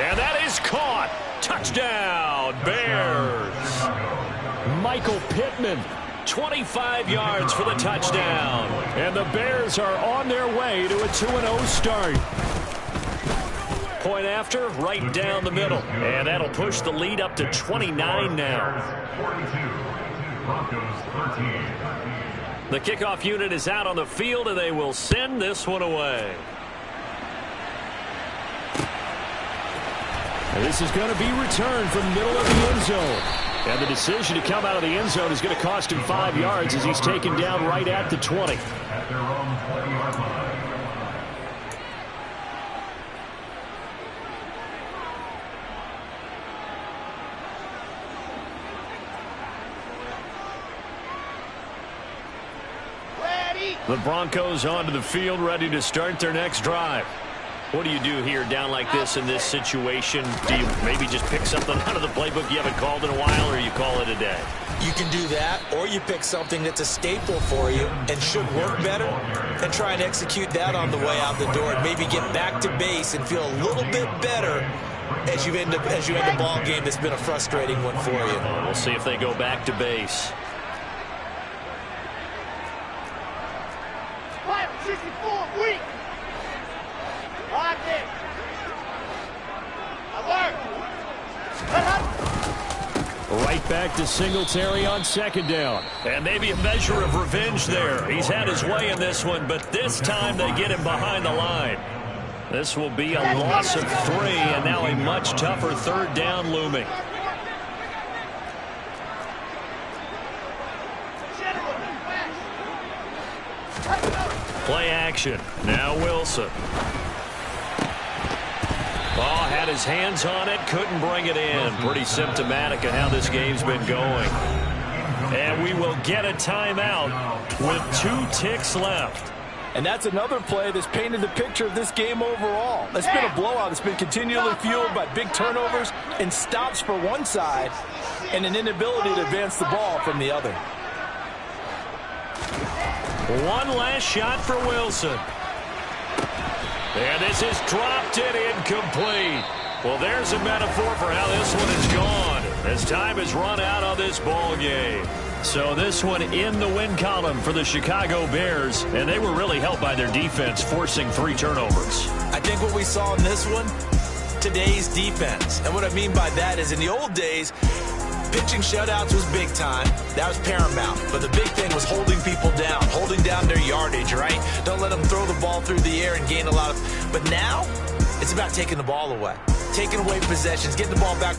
And that is caught. Touchdown, Bears. Michael Pittman. 25 yards for the touchdown. And the Bears are on their way to a 2-0 start. Point after, right down the middle. And that'll push the lead up to 29 now. 42, Broncos 13. The kickoff unit is out on the field, and they will send this one away. And this is going to be returned from the middle of the end zone. And the decision to come out of the end zone is going to cost him 5 yards as he's taken down right at the 20. At their own 20-yard line. The Broncos onto the field, ready to start their next drive. What do you do here down like this in this situation? Do you maybe just pick something out of the playbook you haven't called in a while, or you call it a day? You can do that, or you pick something that's a staple for you and should work better and try and execute that on the way out the door and maybe get back to base and feel a little bit better as you end the ball game that's been a frustrating one for you. We'll see if they go back to base. 64 weak. Lock it. Right back to Singletary on second down. And maybe a measure of revenge there. He's had his way in this one, but this time they get him behind the line. This will be a loss of 3, and now a much tougher third down looming. Play action. Now Wilson. Ball had his hands on it, couldn't bring it in. Pretty symptomatic of how this game's been going. And we will get a timeout with 2 ticks left. And that's another play that's painted the picture of this game overall. It's been a blowout. It's been continually fueled by big turnovers and stops for one side and an inability to advance the ball from the other. One last shot for Wilson. And this is dropped and incomplete. Well, there's a metaphor for how this one is gone as time has run out on this ball game. So this one in the win column for the Chicago Bears, and they were really helped by their defense, forcing 3 turnovers. I think what we saw in this one, today's defense. And what I mean by that is in the old days, pitching shutouts was big time. That was paramount. But the big thing was holding people down, holding down their yardage, right? Don't let them throw the ball through the air and gain a lot of... But now, it's about taking the ball away. Taking away possessions, getting the ball back.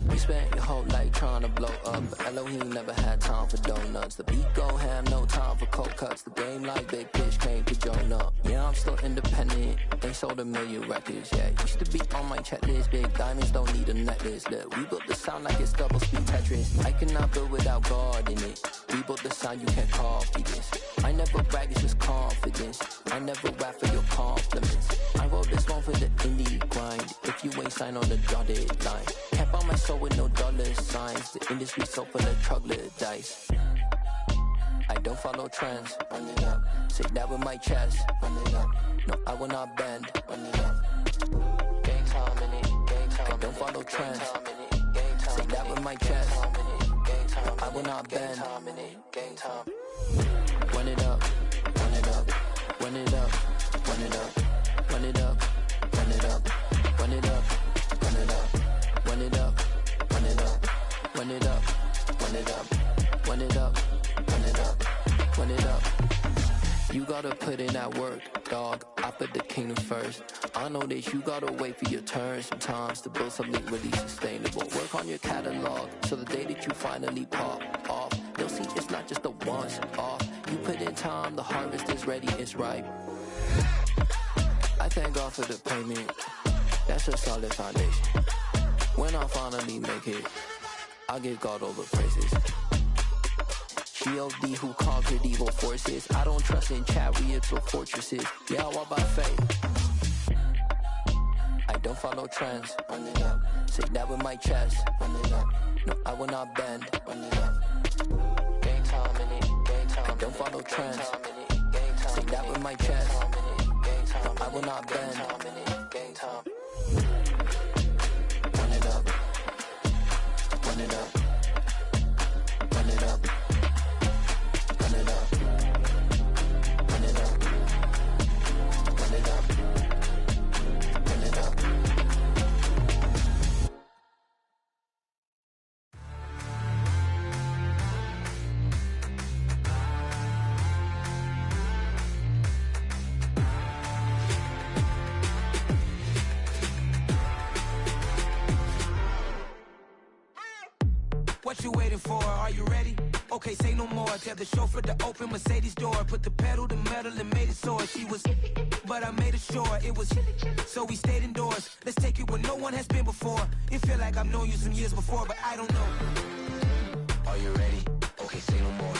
We spent your whole life trying to blow up, but Elohim never had time for donuts. The beat go ham, no time for cold cuts. The game like Big Pitch came to join up. Yeah, I'm still independent. They sold 1 million records, yeah. Used to be on my checklist. Big diamonds don't need a necklace. Look, we built the sound like it's double speed Tetris. I cannot build without God in it. We built the sound, you can't copy this. I never brag, it's just confidence. I never rap for your compliments. I wrote this one for the indie grind. If you ain't signed on the dotted line, can't buy my soul with no dollar signs. The industry so full of troglodytes. I don't follow trends. Run it up. Say that with my chest. Run it up. No, I will not bend. Run it up. Game time in it. Game time. I don't follow trends. Say that with my chest. No, I will not bend. Game time. Run it up. Run it up. Run it up. Run it up. Run it up. Run it up. Run it up. Run it up. Run it up. Run it up. Run it up. Run it up. Run it up. Run it up. Run it up. You gotta put in that work, dog. I put the kingdom first. I know that you gotta wait for your turn sometimes to build something really sustainable. Work on your catalog so the day that you finally pop off, they'll see it's not just a once off. You put in time, the harvest is ready, it's ripe. I thank God for the payment. That's a solid foundation. When I finally make it, I give God all the praises. G.O.D. who conquered evil forces. I don't trust in chariots or fortresses. Yeah, I walk by faith. I don't follow trends. Run it up. Say that with my chest. Run it up. No, I will not bend. Run it up. Game time in it. Game time. I don't follow trends. Say that with my chest. No, I will not bend. Game time. Run it up. Run it up. Run it up. Run it up. Run it up. Run it up. Run it up. What you waiting for? Are you ready? Okay, say no more. Tell the chauffeur to open Mercedes door. Put the pedal to metal and made it soar. She was, but I made it sure it was. So we stayed indoors. Let's take it where no one has been before. It feel like I've known you some years before, but I don't know. Are you ready? Okay, say no more.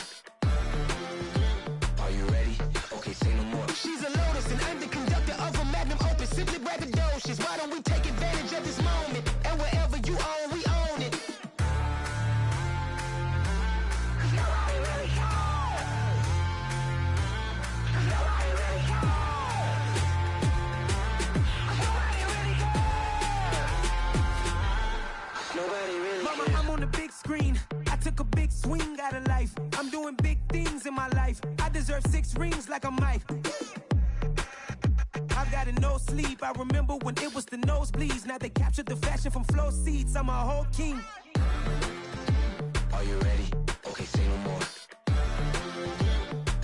Are you ready? Okay, say no more. She's a Lotus and I'm the conductor of a Magnum Opus. Simply braggadocious. Why don't we take advantage of this moment? And wherever you own, we own it. Mama, I'm on the big screen. I took a big swing out of life. I'm doing big things in my life. I deserve 6 rings like I'm Mike. I've got no sleep. I remember when it was the nosebleeds. Now they captured the fashion from flow seats. I'm a whole king. Are you ready? Okay, say no more.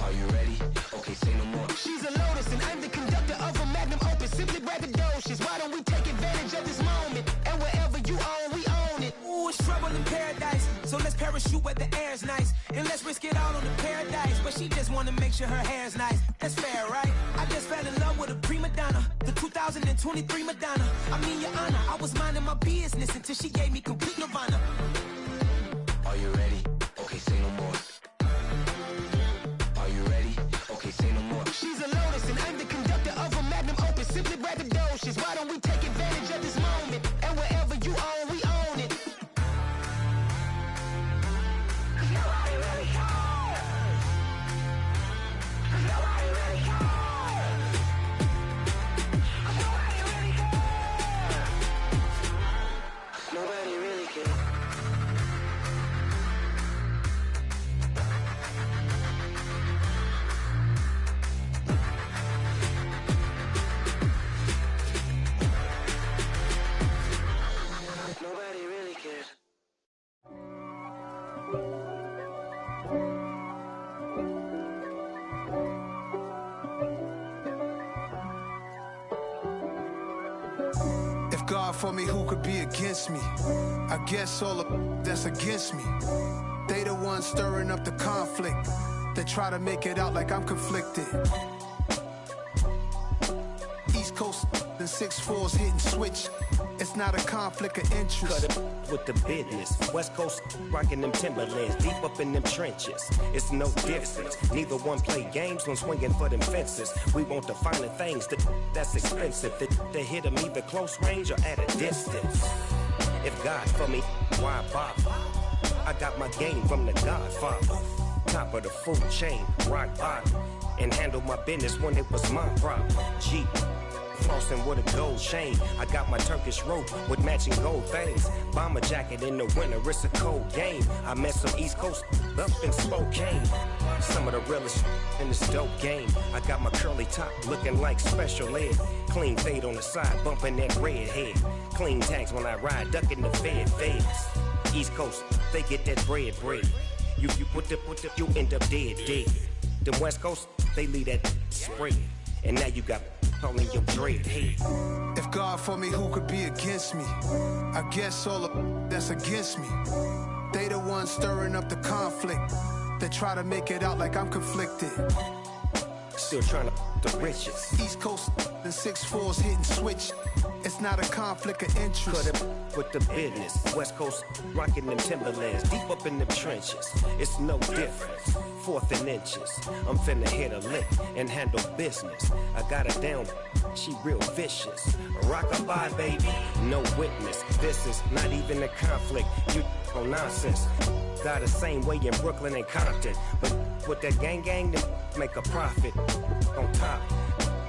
Are you ready? Okay, say no more. She's a Lotus and I'm the conductor of a Magnum Opus. Simply braggadocious. Why don't we take advantage of this moment? And wherever you own, we own it. Ooh, it's trouble in paradise. So let's parachute where the air's nice. And let's risk it all on the paradise. But she just wanna make sure her hair's nice. That's fair, right? I just fell in love with a prima donna. The 2023 Madonna. I mean, your honor, I was minding my business until she gave me complete nirvana. Are you ready? Okay, say no more. Are you ready? Okay, say no more. She's a Lotus and I'm the conductor of a Magnum Opus. Simply braggadocious. Why don't we take advantage of this moment? And wherever you own, we own it. Nobody really cares. Nobody really cares. Nobody really cares. Nobody really cares. Nobody really cares. If God for me, who could be against me? I guess all of that's against me. They the ones stirring up the conflict. They try to make it out like I'm conflicted. East Coast and 6'4's hitting switch. It's not a conflict of interest. Cut it with the business. West Coast rocking them Timberlands, deep up in them trenches. It's no difference. Neither one play games when swinging for them fences. We want the finer things that's expensive. They hit them either close range or at a distance. If God for me, why bother? I got my game from the Godfather. Top of the food chain, rock bottom. And handle my business when it was my problem. Jeep. Flossing with a gold chain. I got my Turkish rope with matching gold things. Bomber jacket in the winter, it's a cold game. I met some East Coast up in Spokane. Some of the realest in this dope game. I got my curly top looking like special ed. Clean fade on the side, bumping that red head. Clean tags when I ride, ducking the feds. East Coast, they get that bread. You put the, you end up dead. Them West Coast, they leave that spread. And now you got all in your dread head. If God for me, who could be against me? I guess all of that's against me. They the ones stirring up the conflict. They try to make it out like I'm conflicted. still trying to the riches. East Coast and 6'4s hitting switch. It's not a conflict of interest. Cut it with the business. West Coast rocking them Timberlands, deep up in them trenches. It's no difference. 4th and inches. I'm finna hit a lick and handle business. I got her down, she real vicious. Rock-a-bye, baby, no witness. This is not even a conflict. You on nonsense. Got the same way in Brooklyn and Compton, but with that gang, then make a profit. On top,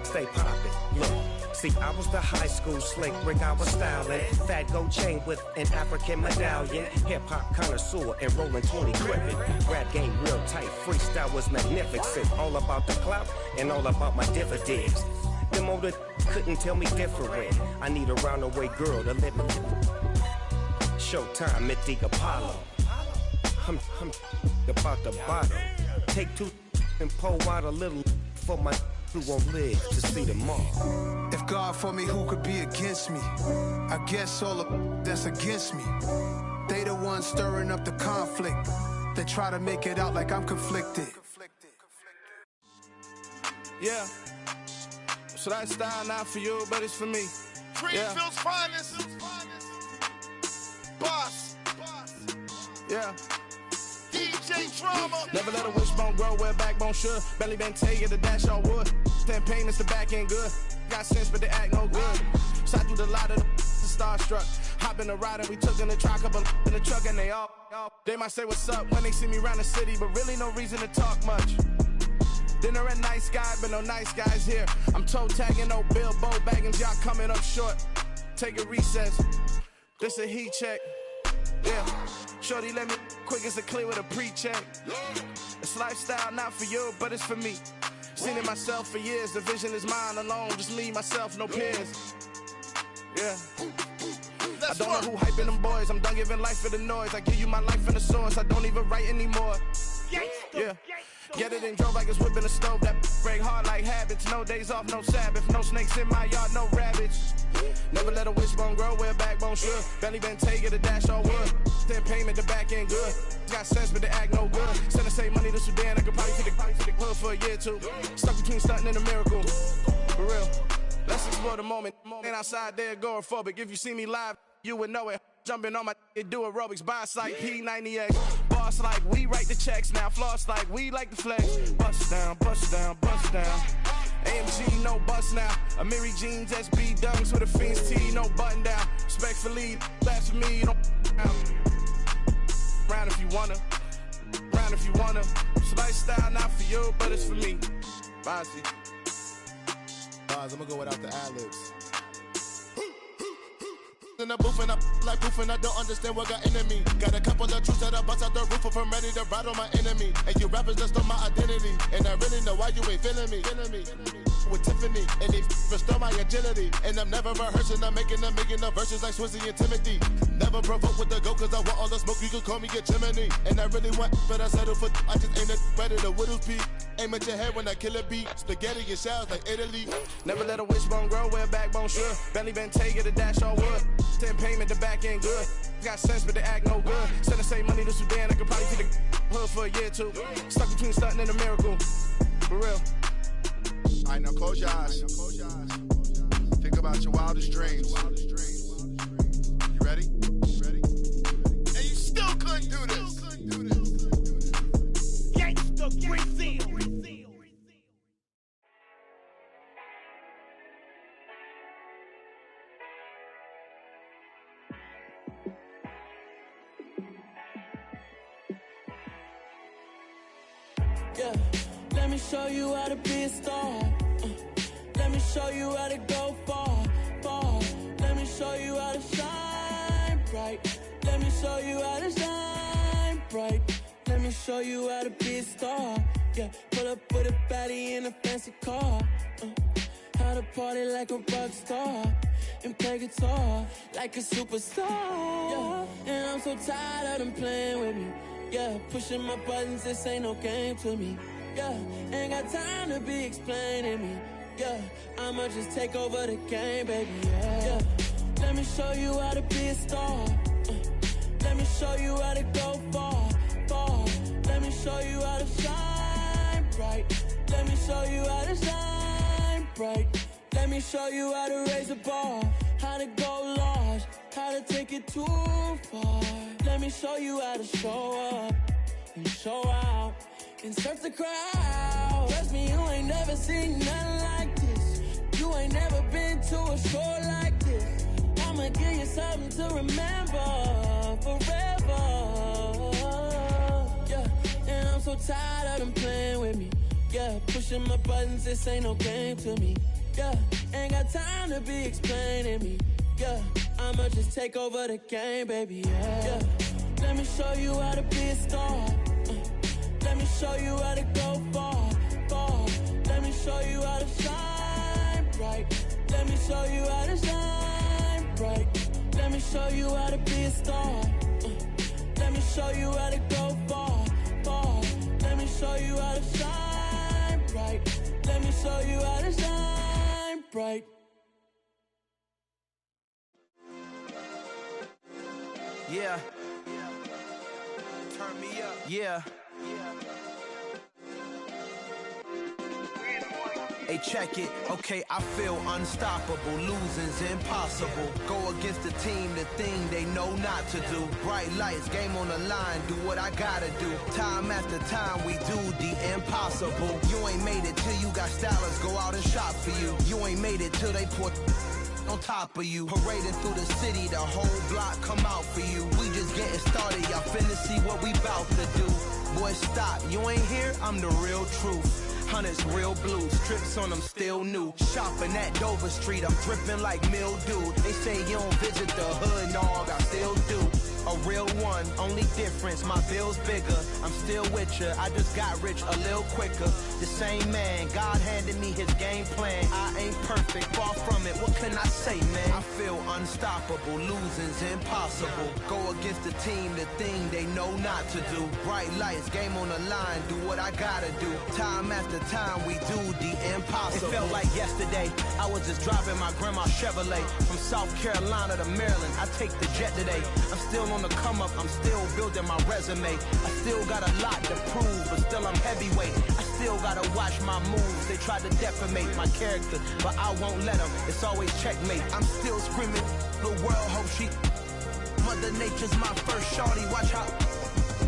stay poppin'. Look. See, I was the high school slick Rick, I was styling. Fat gold chain with an African medallion. Hip-hop connoisseur and rolling 20 gripping. Rap game real tight, freestyle was magnificent. All about the clout and all about my dividends. Them older couldn't tell me different. I need a roundaway girl to let me. Showtime at the Apollo. I'm about the bottle. Take 2 and pour out a little for my who won't live to see tomorrow. If God for me, who could be against me? I guess all of that's against me. They the ones stirring up the conflict. They try to make it out like I'm conflicted. Yeah. So that style not for you, but it's for me. Greenfield's finest. Boss. Yeah. DJ Drama. Never let a wishbone grow where backbone should. Belly been take the dash all wood. 10 payments, the back end good. Got sense, but they act no good. Shot through the lot of the starstruck. Hop in the ride and we took in the truck, couple in the truck and they all. They might say what's up when they see me around the city, but really no reason to talk much. Dinner at Nice Guy, but no nice guys here. I'm toe tagging, no Bilbo Baggins, y'all coming up short. Take a recess. This a heat check. Yeah. Shorty let me quick as a clear with a pre-check. It's lifestyle not for you, but it's for me. Seen it myself for years. The vision is mine alone. Just me, myself, no peers. Yeah. I don't know who hyping them boys. I'm done giving life for the noise. I give you my life in the source. I don't even write anymore. Yeah. Get it and drove like it's whipping a stove. That break hard like habits. No days off, no Sabbath. No snakes in my yard, no rabbits. Never let a wishbone grow where backbone should. Belly been take the dash all wood. 10 payment, the back end good. Got sense, but they act no good. Send the same money to Sudan. I could probably take the hood for a year or two. Stuck between stunting and a miracle. For real. Let's explore the moment. Ain't outside there agoraphobic. If you see me live, you would know it. Jumping on my do aerobics, boss like P90X. Boss like we write the checks now. Floss like we like the flex. Bust down, bust down, bust down. AMG, no bust now. Amiri jeans, SB dunks with a Fiends T, no button down. Respectfully, that's for me, you don't round if you wanna. Round if you wanna. It's lifestyle not for you, but it's for me. Bossy. I'm gonna go without the ad-libs. In the booth and I like poof and I don't understand what got into me. Got a couple of truths that I bust out the roof if I'm ready to ride on my enemy. And you rappers just stole my identity. And I really know why you ain't feeling me. With Tiffany and they restore my agility. And I'm never rehearsing, I'm making the verses like Swizzy and Timothy. Never provoke with the go cause I want all the smoke, you can call me a chimney. And I really want, but I settle for I just ain't ready to whittles peak. Aim at your head when I kill a beat. Spaghetti and shells like Italy. Never let a wishbone grow where backbone should. Belly been take the dash all wood. 10 payment, the back end good. Got sense, but they act no good. Send the same money to Sudan, I could probably take the hood for a year or two. Stuck between stunting and a miracle. For real. Alright, now close your eyes. Think about your wildest dreams. You ready? And you still couldn't do this. Gangsta Greenfield. Yeah, let me show you how to be a star. Let me show you how to go far, far. Let me show you how to shine bright. Let me show you how to shine bright. Let me show you how to be a star. Yeah, pull up with a baddie in a fancy car. How to party like a rock star and play guitar like a superstar. Yeah, and I'm so tired of them playing with me. Yeah, pushing my buttons, this ain't no game to me. Yeah, ain't got time to be explaining me. Yeah, I'ma just take over the game, baby. Yeah, let me show you how to be a star. Let me show you how to go far, far. Let me show you how to shine bright. Let me show you how to shine bright. Let me show you how to raise a bar, how to go large, how to take it too far. Let me show you how to show up and show out and surf the crowd. Trust me, you ain't never seen nothing like this. You ain't never been to a show like this. I'ma give you something to remember forever. Yeah, and I'm so tired of them playing with me. Yeah, pushing my buttons, this ain't no game to me. Yeah, ain't got time to be explaining me. Yeah, I'ma just take over the game, baby. Yeah, let me show you how to be a star. Let me show you how to go far, far. Let me show you how to shine bright. Let me show you how to shine bright. Let me show you how to be a star. Let me show you how to go far, far. Let me show you how to shine bright. Let me show you how to shine bright. Yeah. Turn me up. Yeah. Hey, check it. Okay, I feel unstoppable. Losing's impossible. Go against the team, the thing they know not to do. Bright lights, game on the line, do what I gotta do. Time after time, we do the impossible. You ain't made it till you got stylists go out and shop for you. You ain't made it till they put on top of you. Parading through the city, the whole block come out for you. We just getting started, y'all finna see what we bout to do. Boy, stop, you ain't here, I'm the real truth. Hunters, real blues, strips on them still new. Shopping at Dover Street, I'm dripping like mildew. They say you don't visit the hood, dog, I still do. A real one, only difference, my bill's bigger. I'm still with ya, I just got rich a little quicker. The same man, God handed me his game plan. I ain't perfect, far from it, what can I say, man? I feel unstoppable, losing's impossible. Go against the team, the thing they know not to do. Bright lights, game on the line, do what I gotta do. Time after time, we do the impossible. It felt like yesterday, I was just driving my grandma's Chevrolet. From South Carolina to Maryland, I take the jet today. I'm still on the come up, I'm still building my resume. I still got a lot to prove, but still I'm heavyweight. I still gotta watch my moves. They tried to defamate my character, but I won't let them. It's always checkmate. I'm still screaming, the world hope she. Mother Nature's my first shorty. Watch how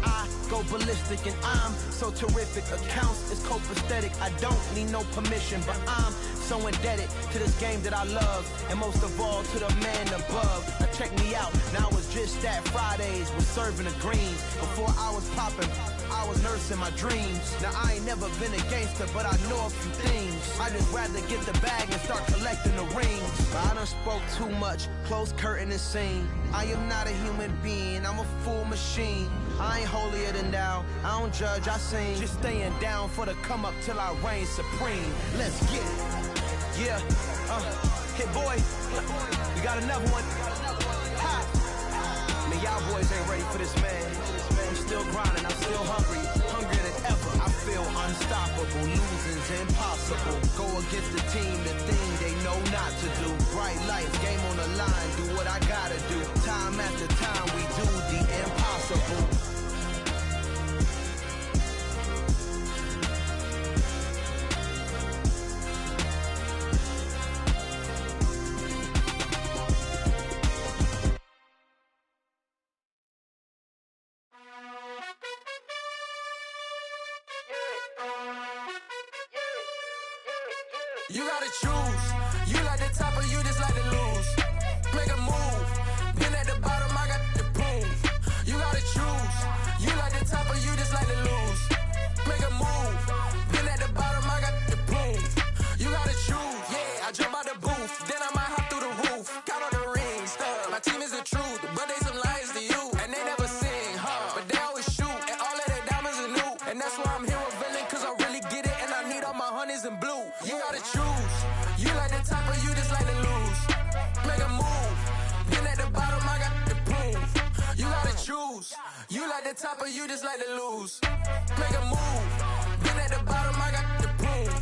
I go ballistic, and I'm so terrific. Accounts is copacetic. I don't need no permission, but I'm so indebted to this game that I love, and most of all to the man above. Now check me out, now it's just that Fridays was serving the greens. Before I was popping, I was nursing my dreams. Now I ain't never been a gangster, but I know a few things. I just rather get the bag and start collecting the rings. But I done spoke too much, close curtain and scene. I am not a human being, I'm a full machine. I ain't holier than thou, I don't judge, I sing. Just staying down for the come up till I reign supreme. Let's get it. Yeah, hit boy, we got another one. Ha! Man, y'all boys ain't ready for this, man. I'm still grinding, I'm still hungry, hungrier than ever. I feel unstoppable, losing's impossible. Go against the team, the thing they know not to do. Bright lights, game on the line, do what I gotta do. Time after time, we do the impossible. You gotta choose. You like the top or you just like to lose. Make a move. Been at the bottom, I got the proof. You gotta choose. You like the top or you just like to lose. Make a move. Been at the bottom, I got the proof. You gotta choose. Yeah, I jump out the booth. Then I might hop through the roof. Count on the rings. My team is the truth, but they some liars to you. And they never sing, but they always shoot. And all of their diamonds are new. And that's why I'm here revealing, cause I really get it. And I need all my honeys in blue. You gotta choose. You like the top or you just like to lose. Make a move. Been at the bottom, I got the proof. You gotta choose. You like the top or you just like to lose. Make a move. Been at the bottom, I got the proof.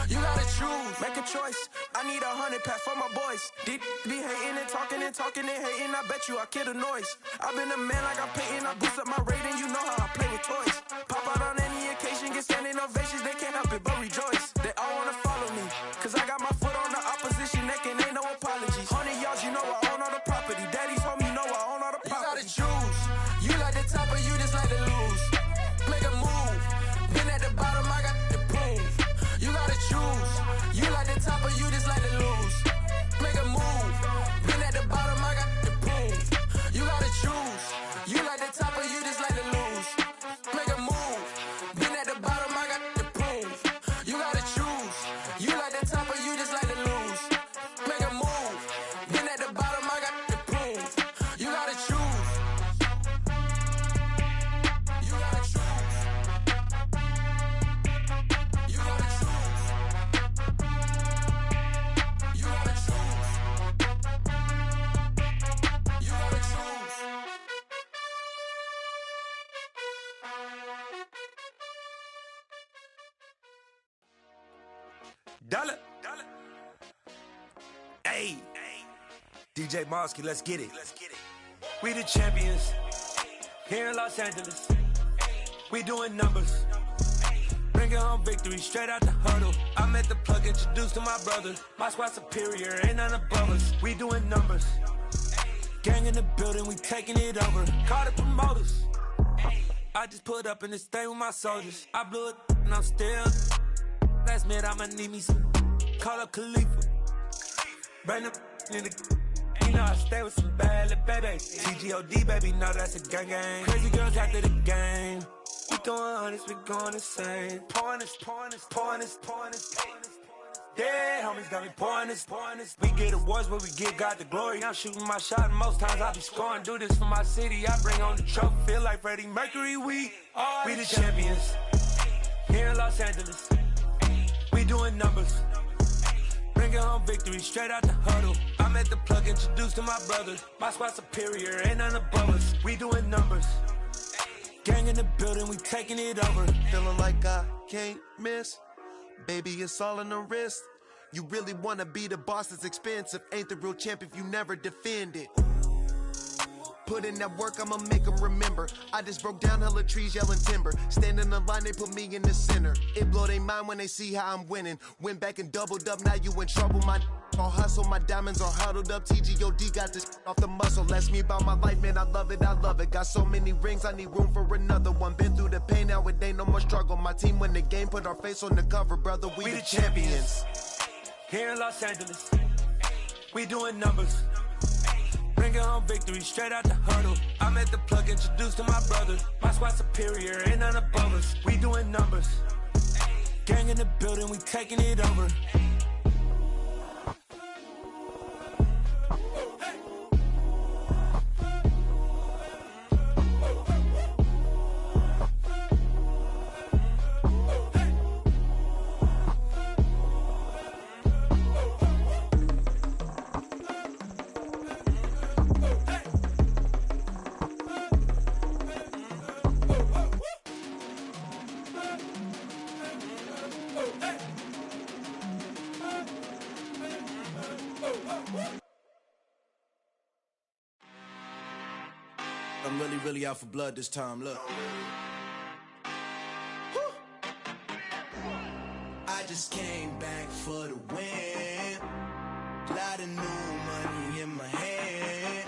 You gotta choose. Make a choice. I need 100 pack for my boys. Deep be hating and talking and talking and hating. I bet you I kill the noise. I've been a man like I'm Peyton. I boost up my rating. You know how I play with toys. Pop out on any occasion, get standing ovations. They can't help it but rejoice. They all wanna follow me, cause I got my foot on the opposition neck and ain't no apologies. 100 yards, you know I own all the property. Daddy's home, you know I own all the property. You gotta choose. You like the top or you just like to lose. Make a move. Been at the bottom, I got the proof. You gotta choose. You like the top or you just like to lose. Make a move. Been at the bottom, I got the proof. You gotta choose. You like the top or you just like to lose. Make a move. Been at the bottom, I got the proof. You gotta choose. You like the top or you just like to lose. Make a move. Been at the bottom, I got the proof. You gotta choose. You gotta choose. You gotta choose. You gotta choose. You gotta choose. Dollar. Hey. DJ Mosky, let's get it. We the champions here in Los Angeles. We doing numbers. Bringing home victory straight out the huddle. I met the plug, introduced to my brother. My squad superior, ain't none above us. We doing numbers. Gang in the building, we taking it over. Call the promoters. I just put up in this thing with my soldiers. I blew it and I'm still. Last minute, I'ma need me some. Call up Khalifa. Bring them in the. You know I stay with some bad little baby. TGOD, baby, know that's a gang gang. Crazy girls after the game. We throwing hundreds, we going insane. Pouring this. Yeah, homies got me pouring this. We get awards, but we give God the glory. I'm shooting my shot, and most times I be scoring. Do this for my city, I bring on the trophy. Feel like Freddie Mercury, we the champions here in Los Angeles. We doing numbers. Bringing home victory straight out the huddle. I met the plug, introduced to my brother. My squad superior, ain't none above us. We doing numbers. Gang in the building, we taking it over. Feeling like I can't miss. Baby, it's all in the wrist. You really wanna be the boss, it's expensive. Ain't the real champ if you never defend it. Put in that work, I'ma make them remember. I just broke down hella trees, yelling timber. Stand in the line, they put me in the center. It blow their mind when they see how I'm winning. Went back and doubled up, now you in trouble. My all hustle, my diamonds are huddled up. TGOD got this off the muscle. That's me about my life, man, I love it. Got so many rings, I need room for another one. Been through the pain, now it ain't no more struggle. My team win the game, put our face on the cover, brother. We the champions. Here in Los Angeles, we doing numbers. Bringing home victory straight out the huddle. I met the plug, introduced to my brother. My squad superior, ain't none above us. We doing numbers. Gang in the building, we taking it over. I'm really out for blood this time, look. I just came back for the win. Lot of new money in my hand.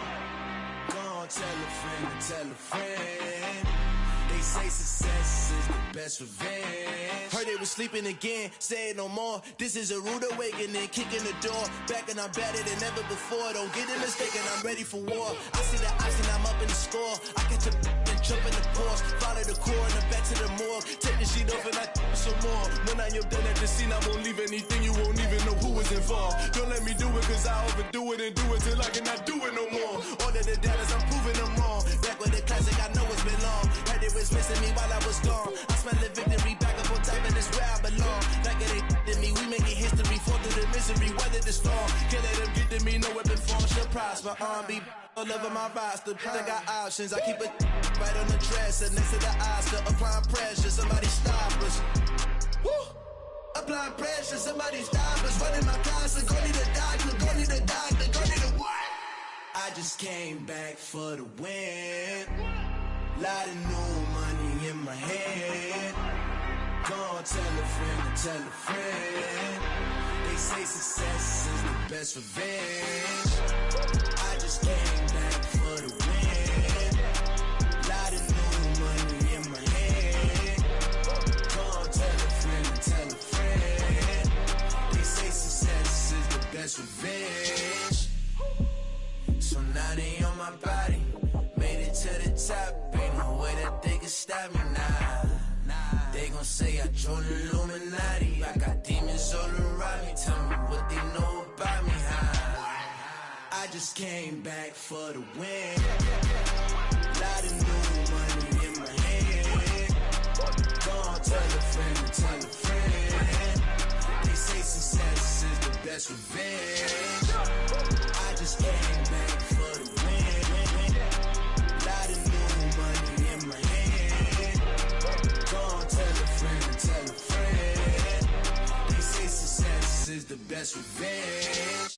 Gonna tell a friend. They say success is the best revenge. Heard they was sleeping again, say it no more. This is a rude awakening, kicking the door. Back and I'm better than ever before. Don't get it mistaken, I'm ready for war. I see the ice and I'm up in the score. I catch a and jump in the course. Follow the core and I'm back to the morgue. Take the sheet off and I some more. When I am done at the scene, I won't leave anything. You won't even know who was involved. Don't let me do it cause I overdo it and do it till I cannot do it no more. All of the doubters, I'm proving them wrong. Back with the classic, I know it's been long. Heard it was missing me while I was gone. I smell the victory back up on top and it's where I belong. Like it ain't to me, we making history. Fall through the misery, weather the storm. Can't let them get to me, no weapon form should prosper. R&B all over my roster, I got options. I keep it right on the dresser next to the Oscar. Applying pressure, somebody stop us. Woo! Applying pressure, somebody stop us. Running my class, go need a doctor, go need a doctor, go need a what? I just came back for the win. Lot of new money in my head. Go on, tell a friend, tell a friend. They say success is the best revenge. I just came back for the win. Lot of new money in my head. Go on, tell a friend, tell a friend. They say success is the best revenge. So now they on my body. Made it to the top. Ain't no way that they can stop me now. They gon' say I joined the Illuminati. I got demons all around me. Tell me what they know about me, huh? I just came back for the win. Lot of new money in my head. Go on, tell a friend, tell a friend. They say success is the best revenge. I just came back for the win. Lot of new money in my head. Go on, tell a friend, tell a friend. They say success is the best revenge.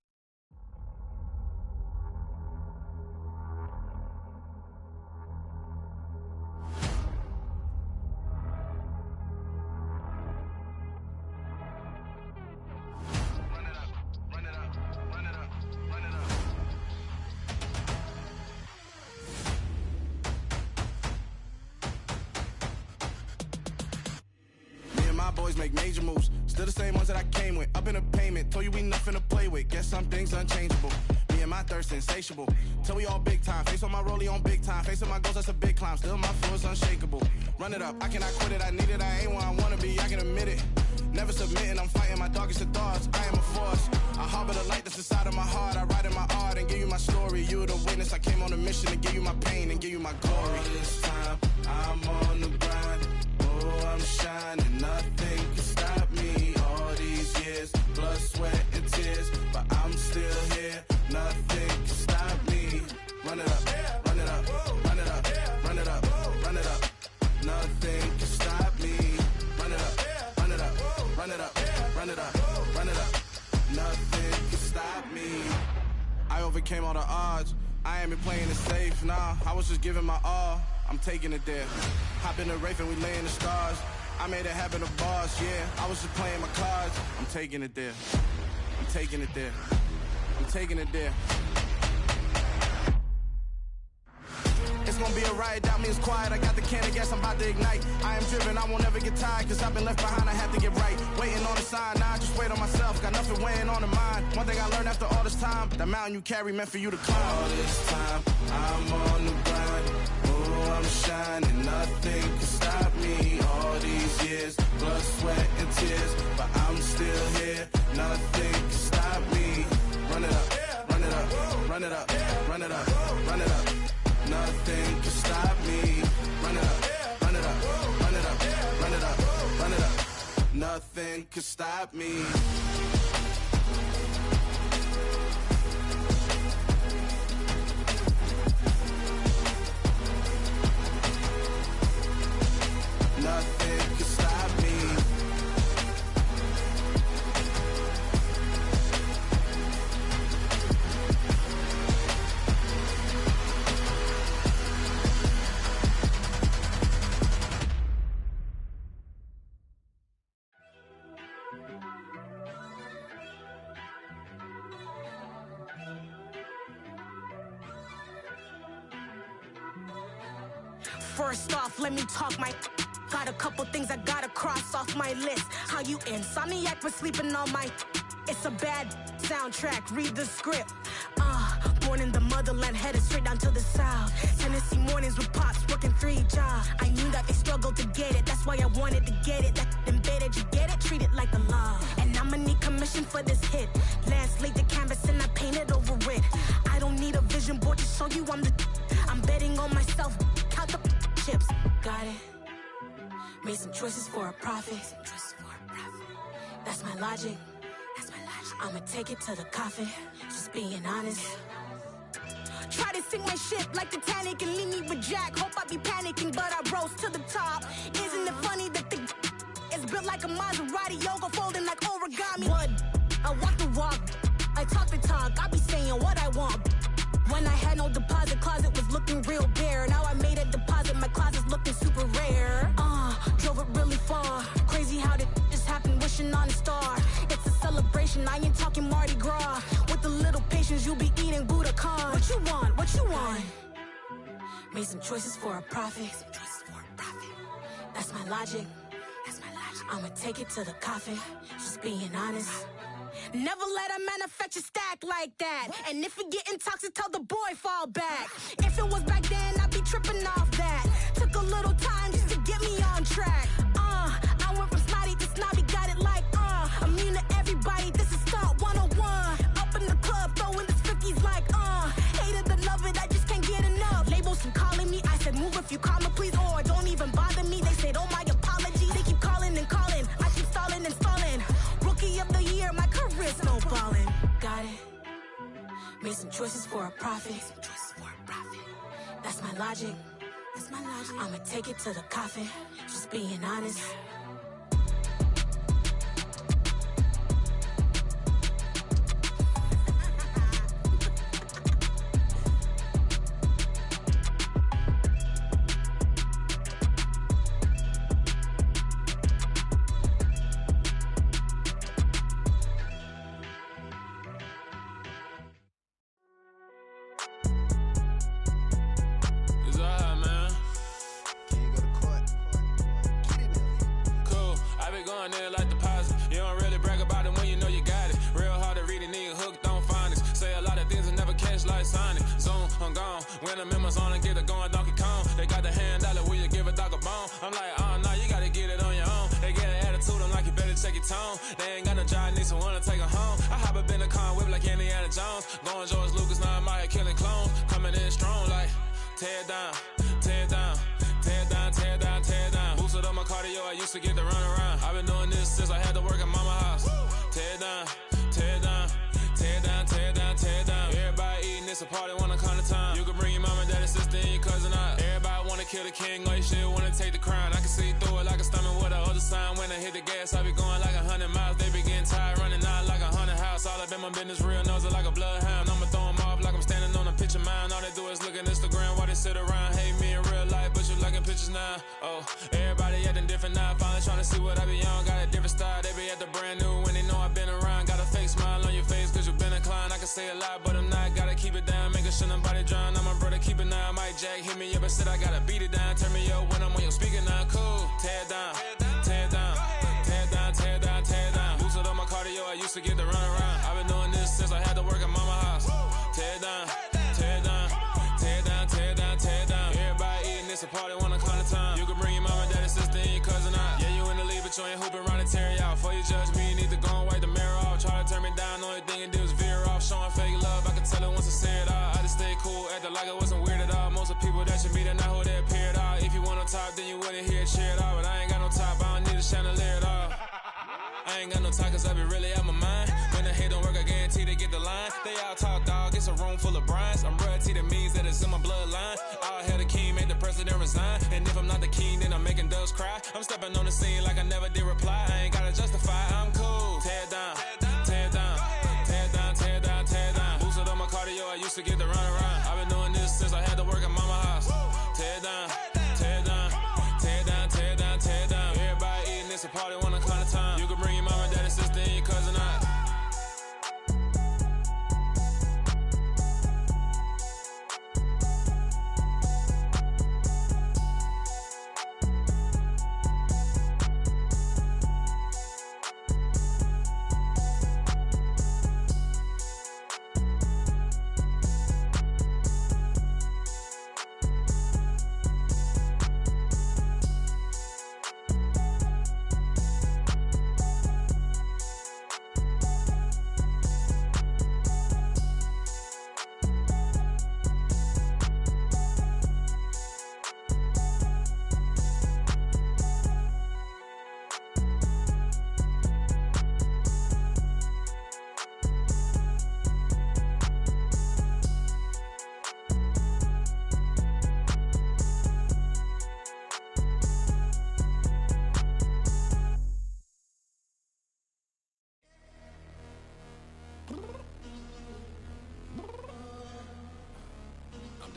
Boys make major moves, still the same ones that I came with. Up in a payment, told you we nothing to play with. Guess some things unchangeable. Me and my thirst insatiable. Till we all big time. Face on my rollie on big time. Face on my goals, that's a big climb. Still my flow is unshakable. Run it up, I cannot quit it. I need it, I ain't where I wanna be. I can admit it. Never submitting, I'm fighting my darkest of thoughts. I am a force. I harbor the light that's inside of my heart. I write in my art and give you my story. You the witness. I came on a mission to give you my pain and give you my glory. All this time, I'm on the grind. Oh, I'm shining. Nothing can stop me. All these years, blood, sweat, and tears. But I'm still here. Nothing can stop me. Run it up, run it up, run it up, run it up, run it up. Nothing can stop me. Run it up, run it up, run it up, run it up, run it up. Nothing can stop me. I overcame all the odds. I ain't been playing it safe, nah. I was just giving my all. I'm taking it there. Hop in the Wraith and we lay in the stars. I made it happen to boss, yeah. I was just playing my cards. I'm taking it there. I'm taking it there. I'm taking it there. It's gonna be a riot, doubt me it's quiet. I got the can of gas, I'm about to ignite. I am driven, I won't ever get tired. Cause I've been left behind, I have to get right. Waiting on a sign, now I just wait on myself. Got nothing weighing on the mind. One thing I learned after all this time, that mountain you carry meant for you to climb. All this time, I'm on the grind. Oh, I'm shining, nothing can stop me. All these years, blood, sweat, and tears. But I'm still here, nothing can stop me. Run it up, run it up, run it up, run it up, run it up. Nothing can stop me. Run it up, run it up, run it up, run it up, run it up. Nothing can stop me. Nothing can stop me. First off, let me talk my. Got a couple things I gotta cross off my list. How you insomniac for sleeping on my. It's a bad soundtrack, read the script. Born in the motherland, headed straight down to the south. Tennessee mornings with pops, working 3 jobs. I knew that they struggled to get it, that's why I wanted to get it. That embedded, you get it, treat it like a law. And I'ma need commission for this hit. Lance laid the canvas and I painted over it. I don't need a vision board to show you I'm the. I'm betting on myself, count the chips. Got it. Made some choices for a profit. That's my logic. I'ma take it to the coffin. Just being honest. Try to sink my ship like Titanic and leave me with Jack. Hope I be panicking, but I rose to the top. Isn't it funny that the It's built like a Maserati, yoga folding like origami. What? I walk the walk, I talk the talk, I be saying what I want. When I had no deposit, closet was looking real bare. Now I made a deposit, my closet's looking super rare. Drove it really far. Crazy how did just happen, wishing on a star. It's a celebration, I ain't talking Mardi Gras. With a little patience, you'll be eating Budokan. What you want? What you want? Made some choices for a profit. That's my logic. I'ma take it to the coffin. Just being honest. Never let a manufacture stack like that. And if it getting toxic, tell the boy fall back. If it was back then, I'd be tripping off that. Took a little time just to get me on track. I went from snotty to snobby, got it like immune to everybody, this is stunt 101. Up in the club, throwing the 50s like hate it or love it, I just can't get enough. Labels keep calling me, I said move if you call me please, or don't even bother me. They said oh my apologies, they keep calling and calling, I keep stalling and stalling. Rookie of the year, my career snowballing. Got it. Made some choices for a profit. That's my logic. I'ma take it to the coffin. Just being honest.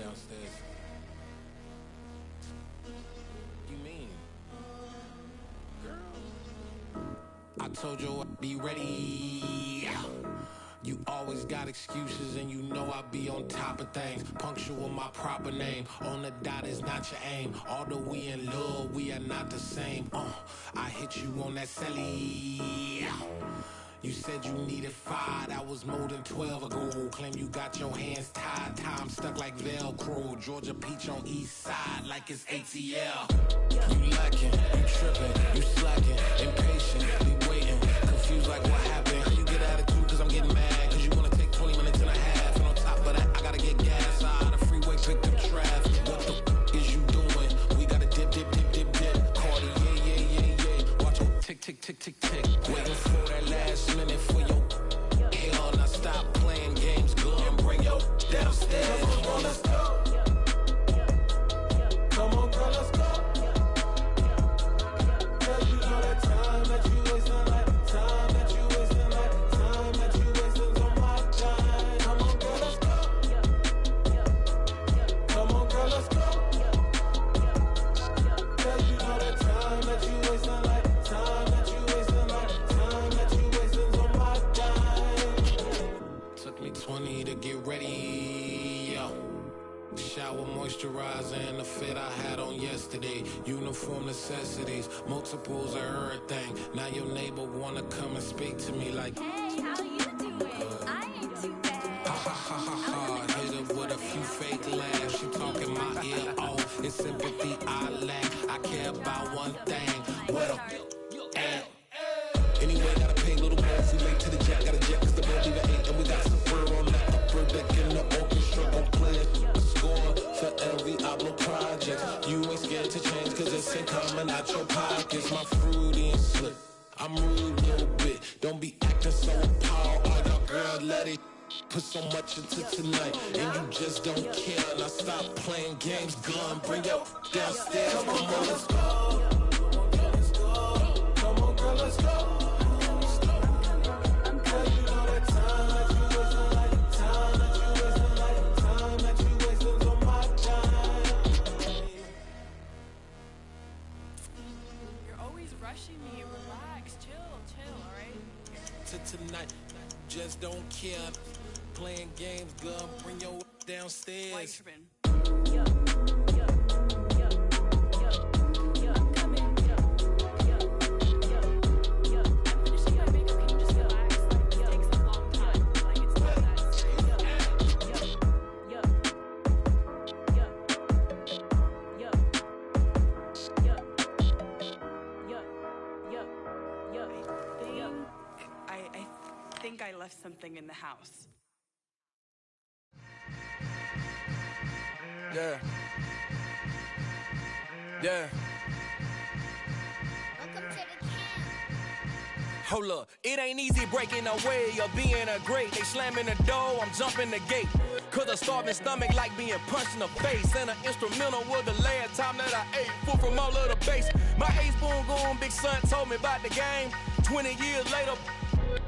downstairs. You mean? Girl. I told you I'd be ready. You always got excuses and you know I be on top of things. Punctual my proper name. On the dot is not your aim. Although we in love, we are not the same. I hit you on that celly. You said you needed 5, that was more than 12 ago. Claim you got your hands tied, time stuck like Velcro. Georgia Peach on east side like it's ATL. You lacking, you tripping, you slacking, impatient, be waiting, confused like what happened. How you get attitude cause I'm getting mad, cause you wanna take 20 minutes and a half. And on top of that, I gotta get gas out of the freeway, pick up traffic. What the is you doing? We gotta dip, dip, dip, dip, dip. Cardi, yeah. Watch your tick, tick, tick, tick, tick. Waiting for that last minute for your hell. Now stop playing games, go and bring your downstairs. Come on, girl, let's go. Come on, girl, let's go. Cause you know that time that you wasting, like time that you wasting, like time that you wasting on my time. Come on, girl, let's go. Come on, girl, let's go. Cause you know that time that you wasting, like time that you wasting, like time that you wasting on my time. Took me 20 to get ready, yo. Shower, moisturizer, and the fit I had on yesterday. Uniform necessities, multiples of everything. Now your neighbor wanna come and speak to me like, hey, how you doing? I ain't too bad. Ha ha ha ha ha. Hit her with a few fake laughs. She talking my ear off. It's sympathy I lack. I care about one thing. What a at. Anyway, gotta pay a little more if we late to the jet. Got a jet cause the boat even ate. And we got some fur on that upper deck in the orchestra. Don't play it. Score for every Ablo project. You ain't scared to change cause it's ain't coming out your pockets. My fruity and slick. I'm rude a little bit. Don't be acting so appalled. Oh, your girl, let it put so much into tonight. And you just don't care. Now stop playing games. Gun, bring your downstairs. Come on, let's go. Come on, girl, let's go. Me, relax, chill, alright? To tonight, just don't care. Playing games, girl, bring your downstairs. I think I left something in the house. Yeah. Hold up, it ain't easy breaking away or being a great. They slamming the door, I'm jumping the gate. Cause a starving stomach like being punched in the face. And an instrumental was the last time that I ate food from all of the bass. My ace spoon going, big son told me about the game. 20 years later,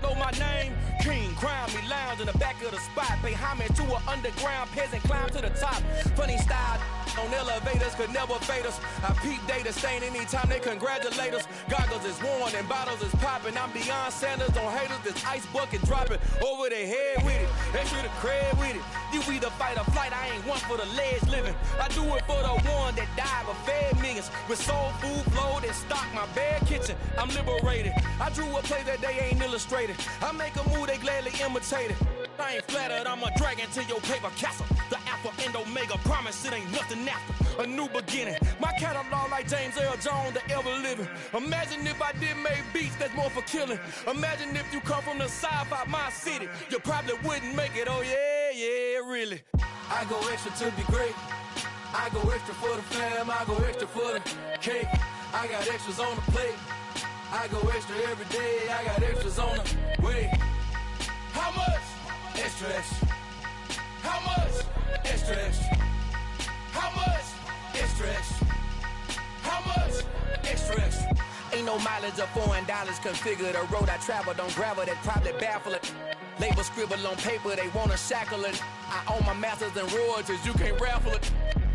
know my name. King, crown me, lounge in the back of the spot. Pay homage to an underground peasant, climb to the top. Funny style on elevators could never fade us. I peep data stain anytime they congratulate us. Goggles is worn and bottles is popping. I'm Deion Sanders on haters, this ice bucket dropping over their head with it. Extra the cred with it. You either fight or flight, I ain't one for the ledge living. I do it for the one that died but fed millions. With soul food flowed and stocked my bad kitchen. I'm liberated. I drew a play that they ain't illustrated. I make a move, they gladly imitate it. I ain't flattered, I'm a dragon to your paper castle. The Alpha and Omega, promise it ain't nothing after. A new beginning. My catalog like James Earl Jones, the ever living. Imagine if I did make beats that's more for killing. Imagine if you come from the sci-fi my city. You probably wouldn't make it, oh yeah, really. I go extra to be great. I go extra for the fam, I go extra for the cake. I got extras on the plate. I go extra every day, I got extras on the way. How much? Extra, extra. How much? Extra, extra. How much? Extra, extra. How much? Extra, extra. Ain't no mileage of $4 configure the road I travel. Don't gravel that probably baffle it. Label scribble on paper, they wanna shackle it. I own my masters and royalties, you can't raffle it.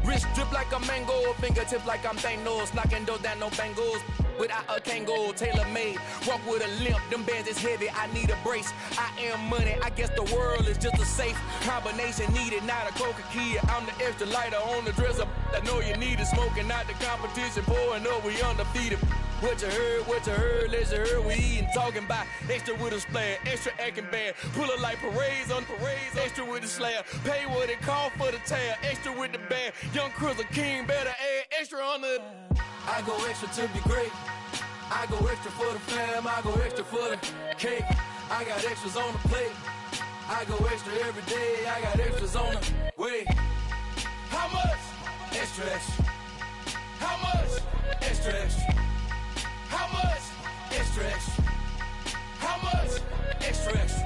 Wrist drip like a mango, fingertips like I'm Thanos, knocking doors down, no bangles. Without a Kango, tailor-made, walk with a limp, them bands is heavy, I need a brace. I am money, I guess the world is just a safe combination needed, not a Coca-Cola. I'm the extra lighter on the dresser, I know you need it, smoking out the competition, pouring up, we undefeated. What you heard, let's hear we eating, talking about extra with a splash, extra acting bad, pull it like parades on parades, extra with the slab, pay what it cost for the tab, extra with the bag, young Chris a king, better add extra on the. I go extra to be great, I go extra for the fam, I go extra for the cake, I got extras on the plate, I go extra every day, I got extras on the way. How much? Extra, extra. How much? Extra, extra. How much? Extra, extra. How much? Extra, extra.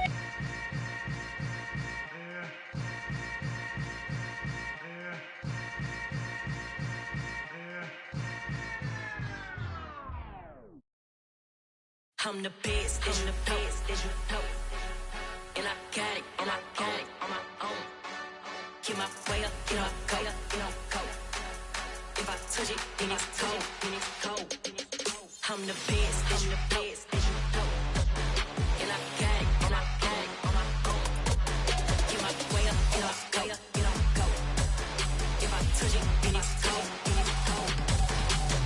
I'm the best, I'm the best, as you know. And I got it, and I got it on my own. Get my way up, get my go, get on go. If I touch it, then it's cold, then it's cold. I'm the best, I'm the best, as you know. And I got it, and I got it on my own. Get my way up, get my go, get on go. If I touch it, then it's cold, then it's cold.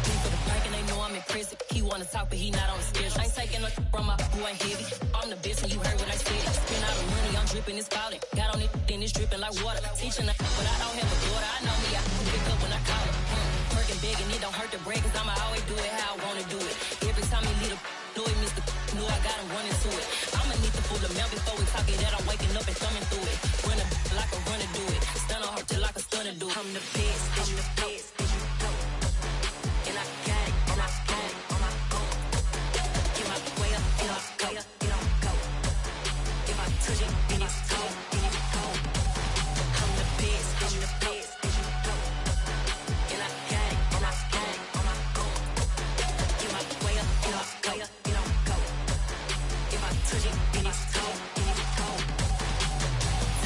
People the bank and they know I'm in prison. He wanna talk, but he not on the schedule. I ain't taking a from my boy ain't heavy. I'm the best, and you heard what I said. Spend all the money, I'm dripping, it's falling. Got on it, then it's dripping like water. Teaching her, but I don't have a daughter. I know me, I can pick up when I call it. Working big and it don't hurt the break, cause I'ma always do it how I wanna do it. Every time he lead a do it, Mr. Knew I got him running to it. I'ma need to pull the mail before we talk it that I'm waking up and thumbing through it. Run a like a runner do it. Stun on her till like a stunner do it. I'm the best, I'm the best, as you know. And I got it, and I got it on my own. Get my way up, get my go, get on go. If I touch it, then it's cold, then it's cold. I'm the best, I'm the best, as you know. And I got it, and I got it on my own. Get my way up, get my go, get on go. If I touch it, then it's cold, then it's cold.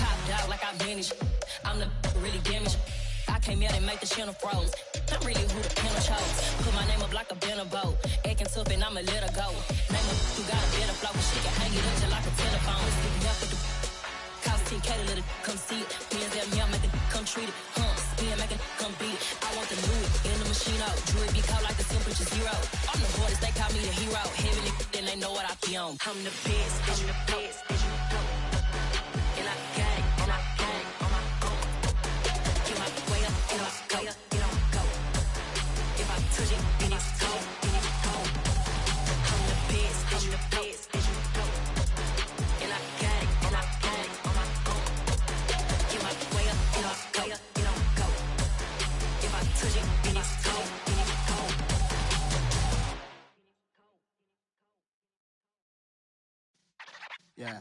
Top dog like I manage, I'm the really damaged. I came out and make the channel froze. I'm really who the panel chose. Put my name up like a banner boat. Acting tough and I'ma let her go. Name her who got a better flow, but she can hang it up just like a telephone. Let's get me up with the cost 10K to let it come see it. Me and them, yeah, make it come treat it. Spin, make it come beat it. I want the Louis in the machine out. Jewelry be called like the temperature zero. I'm the hardest, they call me the hero. Heavenly, then they know what I be on. I'm the best, I'm the best, as you know. And I got it, and I got it on my own. Get my way up, get my go, get on go. If I touch it, then it's cold, then it's cold. I'm the best, I'm the best, as you know. And I got it, and I got it on my own. Get my way up, get my go, get on go. If I touch it, then it's cold, then it's cold. Yeah.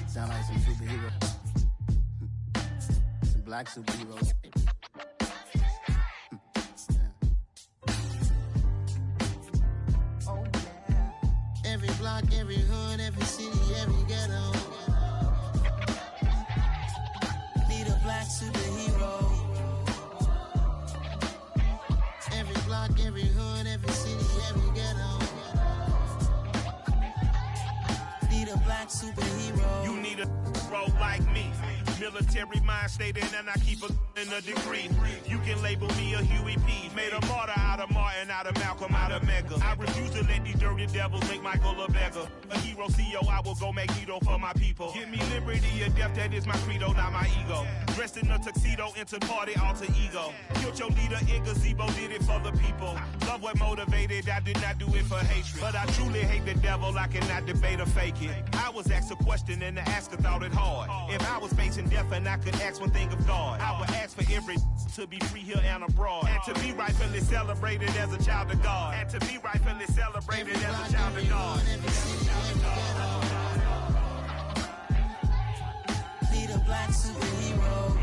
Sound like some superheroes. Some black superheroes. Oh, yeah. Every block, every hood, every city, every ghetto. Need a black superhero. Every block, every hood, every city, every ghetto. Need a black superhero. You need a role like me. Military mind stated, and I keep a degree. You can label me a Huey P. Made a martyr out of Martin, out of Malcolm, out of Mega. I refuse to let these dirty devils make Michael a beggar. A hero CEO, I will go Magneto for my people. Give me liberty or death, that is my credo, not my ego. Dressed in a tuxedo, into party, alter ego. Killed your leader in gazebo, did it for the people. Love what motivated, I did not do it for hatred. But I truly hate the devil, I cannot debate or fake it. I was asked a question and the asker thought it hard. If I was facing death and I could ask one thing of God, I would ask for every to be free here and abroad. And to be rightfully celebrated as a child of God. And to be rightfully celebrated as a child of God. Need a black superhero.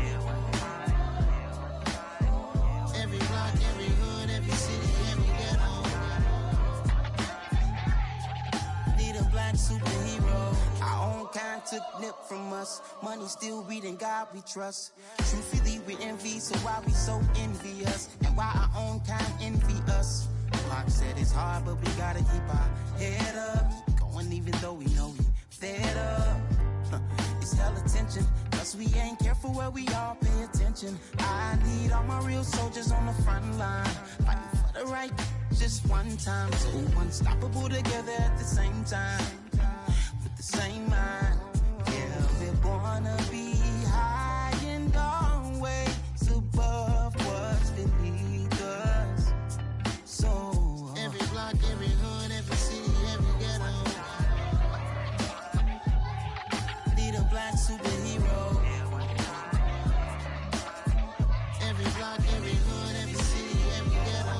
took nip from us. Money still reading God we trust. Truthfully we envy, so why we so envious? And why our own kind envy us? Pac said it's hard, but we gotta keep our head up. Keep going even though we know we fed up. It's hella tension, cause we ain't careful where we all pay attention. I need all my real soldiers on the front line, fighting for the right just one time. So unstoppable together at the same time, with the same mind. Yeah, we're born to be high and always above what's beneath us. So every block, every hood, every city, every ghetto, need a black superhero. Every block, every hood, every city, every ghetto,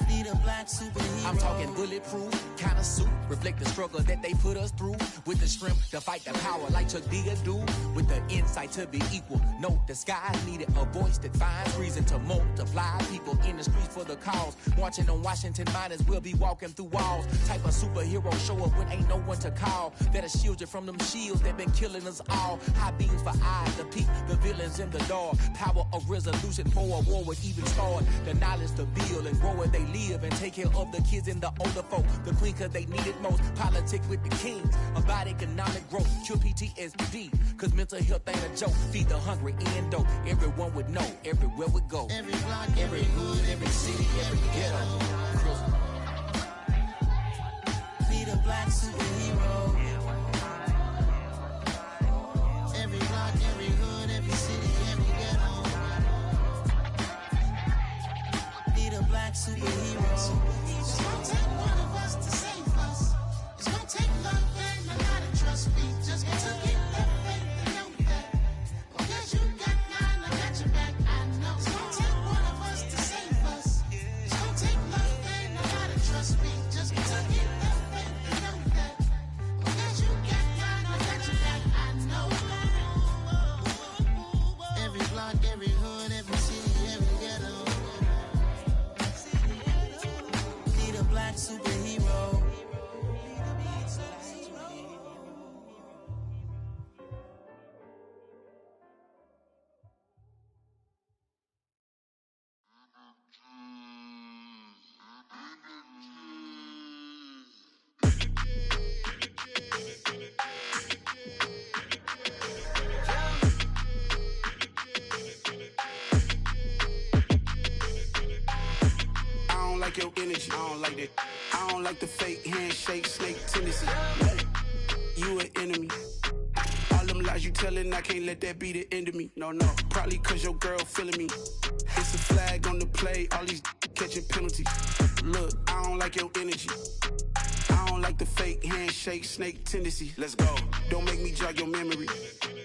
need a black superhero. I'm talking bulletproof kind of suit, reflect the struggle that they put us through, with the strength to fight the power like Chuck D do, with the insight to be equal. No disguise needed, a voice that finds reason to multiply. People in the streets for the cause, marching on Washington miners will be walking through walls. Type of superhero show up when ain't no one to call, that'll shield you from them shields that been killing us all. High beams for eyes to peek the villains in the dark. Power of resolution for a war would even start. The knowledge to build and grow where they live and take care of the kids and the older folk. The queen cause they need it most. Politic with the kings about economic growth. Cure PTSD cause mental health ain't a joke. Feed the hungry and dope. Everyone would know everywhere we go. every block, every hood, every city, every ghetto. Need a black superhero. Every block, every hood, every city, every ghetto. Need a black superhero. It's gonna take one of us to save us. It's gonna take love and a lot of trust. We just got to get that faith and know that. Because you got mine, I got your back, I know. It's gonna take one of us to save us. It's gonna take love and a lot of trust. We just got to get that faith and know that. Because you got mine, I got your back, I know. Every block, every hood, every city, every ghetto. Need a black superhero. I don't like your energy. I don't like that. I don't like the fake handshake, snake tendency. You an enemy. All them lies you telling, I can't let that be the end of me. No, probably cause your girl feeling me. It's a flag on the play, all these catching penalties. Look, I don't like your energy. I don't like the fake handshake, snake tendency. Let's go. Don't make me jog your memory.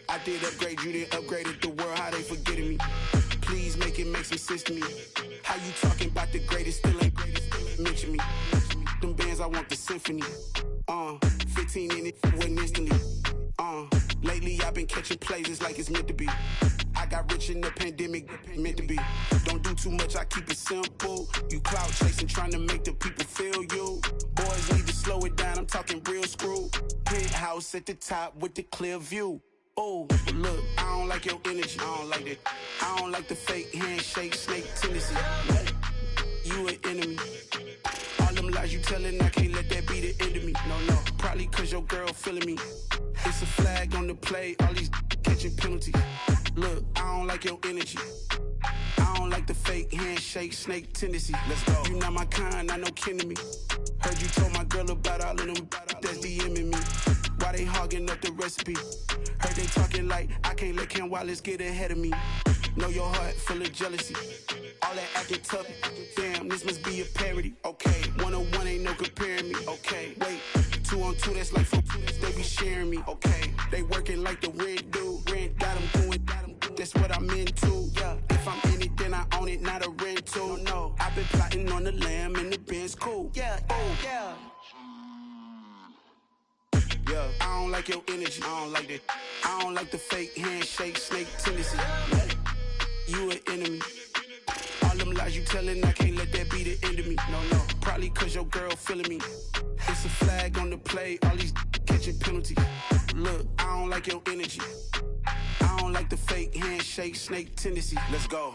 I did upgrade, you didn't upgrade it. The world, how they forgetting me. Please make it make some sense to me. How you talking about the greatest, still ain't greatest? Mention me. Them bands, I want the symphony. 15 in it, went instantly. Lately I've been catching plays, it's like it's meant to be. I got rich in the pandemic, meant to be. Don't do too much, I keep it simple. You clout chasing, trying to make the people feel you. Boys need to slow it down, I'm talking real screw. Penthouse at the top with the clear view. Oh, but look, I don't like your energy, I don't like that. I don't like the fake handshake, snake tendency. You an enemy. All them lies you telling, I can't let that be the end of me. No, probably cause your girl feeling me. It's a flag on the play, all these catching penalties. Look, I don't like your energy. I don't like the fake handshake, snake tendency. Let's go. You not my kind, I know kin to me. Heard you told my girl about all of them that's DMing me. Why they hogging up the recipe? Heard they talking like I can't let Ken Wallace get ahead of me. Know your heart full of jealousy. All that acting tough, damn, this must be a parody. Okay, 1-on-1 ain't no comparing me. Okay, wait, 2-on-2, that's like 4, they be sharing me. Okay, they working like the rent do. Rent got them doing, that's what I'm into. Yeah, if I'm in it, then I own it, not a rental. No, I've been plotting on the lamb and the Benz cool. Yeah, oh, yeah. Yeah, I don't like your energy, I don't like that. I don't like the fake handshake, snake tendency. You an enemy. All them lies you telling I can't let that be the end of me. No. Probably cause your girl feeling me. It's a flag on the play, all these catching penalties. Look, I don't like your energy. I don't like the fake handshake, snake tendency. Let's go.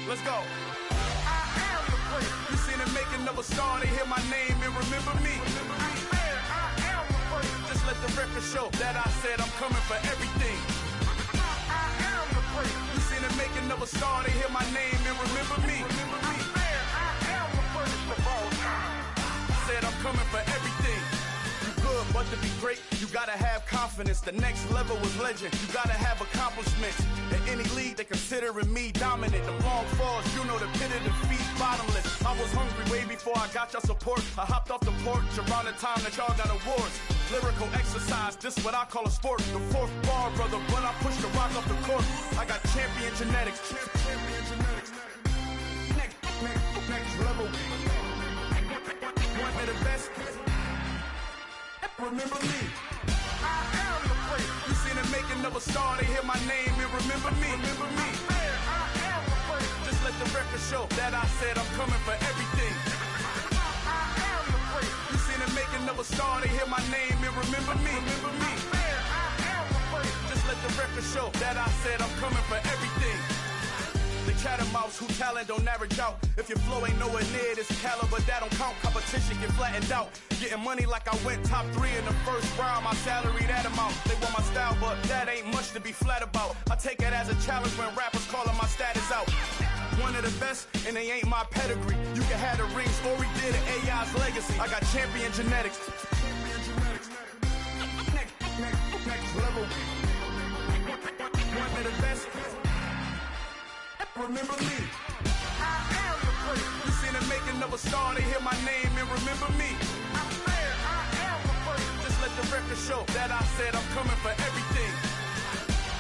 Let's go. You seen the making of a star, they hear my name and remember me. Just let the record show that I said I'm coming for everything. You seen the making of a star, they hear my name and remember me. Said I'm coming for everything. But to be great, you gotta have confidence. The next level was legend. You gotta have accomplishments. In any league, they considering me dominant. The long falls, you know the pit of defeat, bottomless. I was hungry way before I got your support. I hopped off the porch around the time that y'all got awards. Lyrical exercise, this what I call a sport. The fourth bar, brother, when I push the rock off the court. I got champion genetics. Next level. One of the best. Remember me. I am the prince. You seen the making of a star, they hear my name and remember me. I am the prince. Just let the record show that I said I'm coming for everything. I am the prince. You seen the making of a star, they hear my name and remember me. I am the prince. Just let the record show that I said I'm coming for everything. The chattermouths who talent don't average out. If your flow ain't nowhere near this caliber, that don't count. Competition get flattened out. Getting money like I went top 3 in the first round. My salary that amount. They want my style, but that ain't much to be flat about. I take it as a challenge when rappers calling my status out. One of the best, and they ain't my pedigree. You can have the rings, or we did an AI's legacy. I got champion genetics. Next level. One of the best. Remember me. I am the prince. You seen the making of a star, they hear my name and remember me. I am the prince. Just let the record show that I said I'm coming for everything.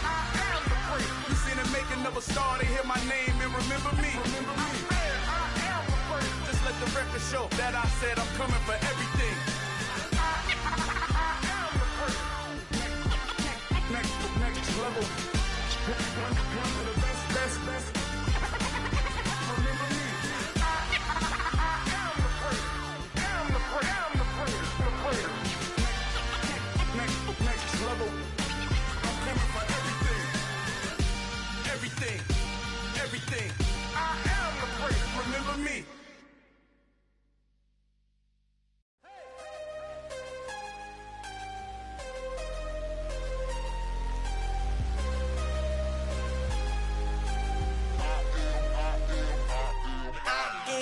I am the prince. You seen the making of a star, they hear my name and remember me. I am the prince. Just let the record show that I said I'm coming for everything. I am the prince. Next level. One of the best. Next level. I'm coming for everything. Everything. I am the prince. Remember me.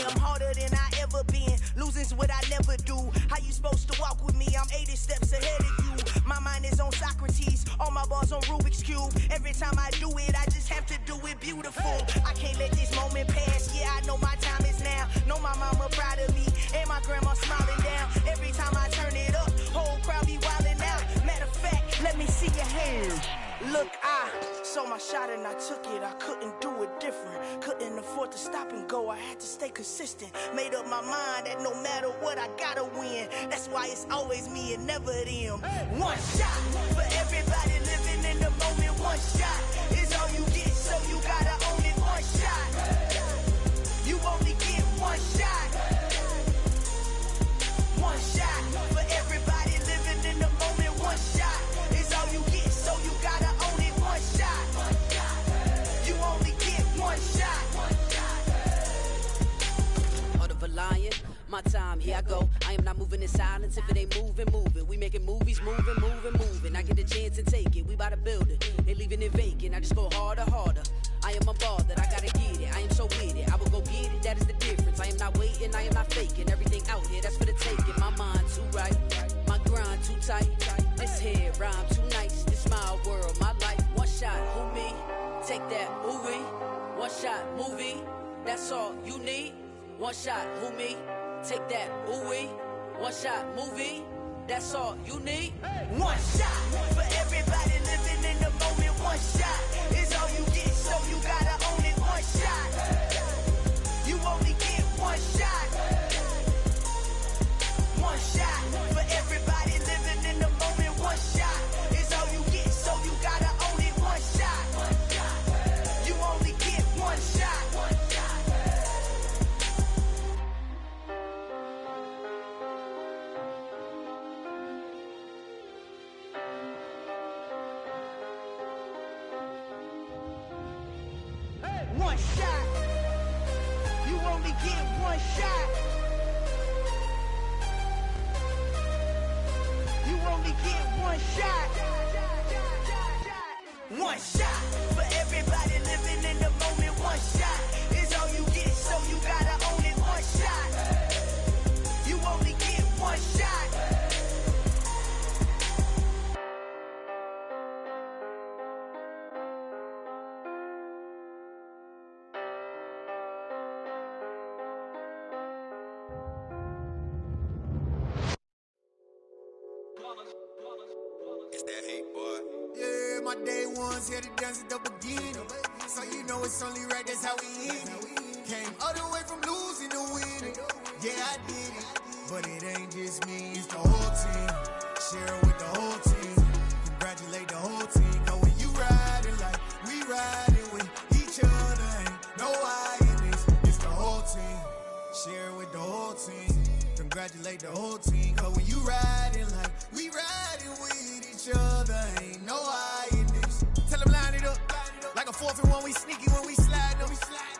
I'm harder than I ever been. Losing's what I never do. How you supposed to walk with me? I'm 80 steps ahead of you. My mind is on Socrates. All my bars on Rubik's Cube. Every time I do it, I just have to do it beautiful. I can't let this moment pass. Yeah, I know my time is now. Know my mama proud of me. And my grandma smiling down. Every time I turn it up, whole crowd be wildin' out. Matter of fact, let me see your hands. Look, I saw my shot and I took it. I couldn't do it different. Couldn't afford to stop and go. I had to stay consistent. Made up my mind that no matter what, I gotta win. That's why it's always me and never them. One shot for everybody living in the moment. One shot is all you get, so you gotta own it. One shot. You only get one shot. One shot for everybody living in the moment. One shot is all you get, so you gotta own it. One shot. You only get one shot. Heart of a lion, my time, here I go. I am not moving in silence. If it ain't moving, moving. We making movies, moving. I get a chance and take it. We bout to build it. Ain't leaving it vacant. I just go harder. I am a ball that I gotta get it. I am so with it. I will go get it. That is the difference. I am not waiting. I am not faking. Everything out here, that's for the taking. My mind too right. My grind too tight. This here rhyme too nice. This my world, my life. One shot, who me? Take that, movie. One shot, movie. That's all you need. One shot, who me? Take that, ooh-wee. One shot, movie. That's all you need. One shot for everybody living in the moment. One shot is all you get, so you gotta own it. One shot. You only get one shot. One shot for everybody living in the moment. One shot is all you get, so you gotta own it. One shot. You only get one shot. One shot. You only get one shot. You only get one shot. One shot for everybody living in the moment. One shot is all you get, so you gotta own it. One shot. You only get one shot. It's that hate, boy. Yeah, my day ones here to dance at the beginning. So you know it's only right, that's how we end it. Came all the way from losing to winning. Yeah, I did it. But it ain't just me, it's the whole team. Share it with the whole team. Congratulate the whole team. Cause when you riding like we riding with each other, ain't no I in this. It's the whole team. Share it with the whole team. Congratulate the whole team. Cause when you riding like we riding with each other, ain't no I in this. Tell them line it up. Like a 4th and 1, we sneaky when we slide them.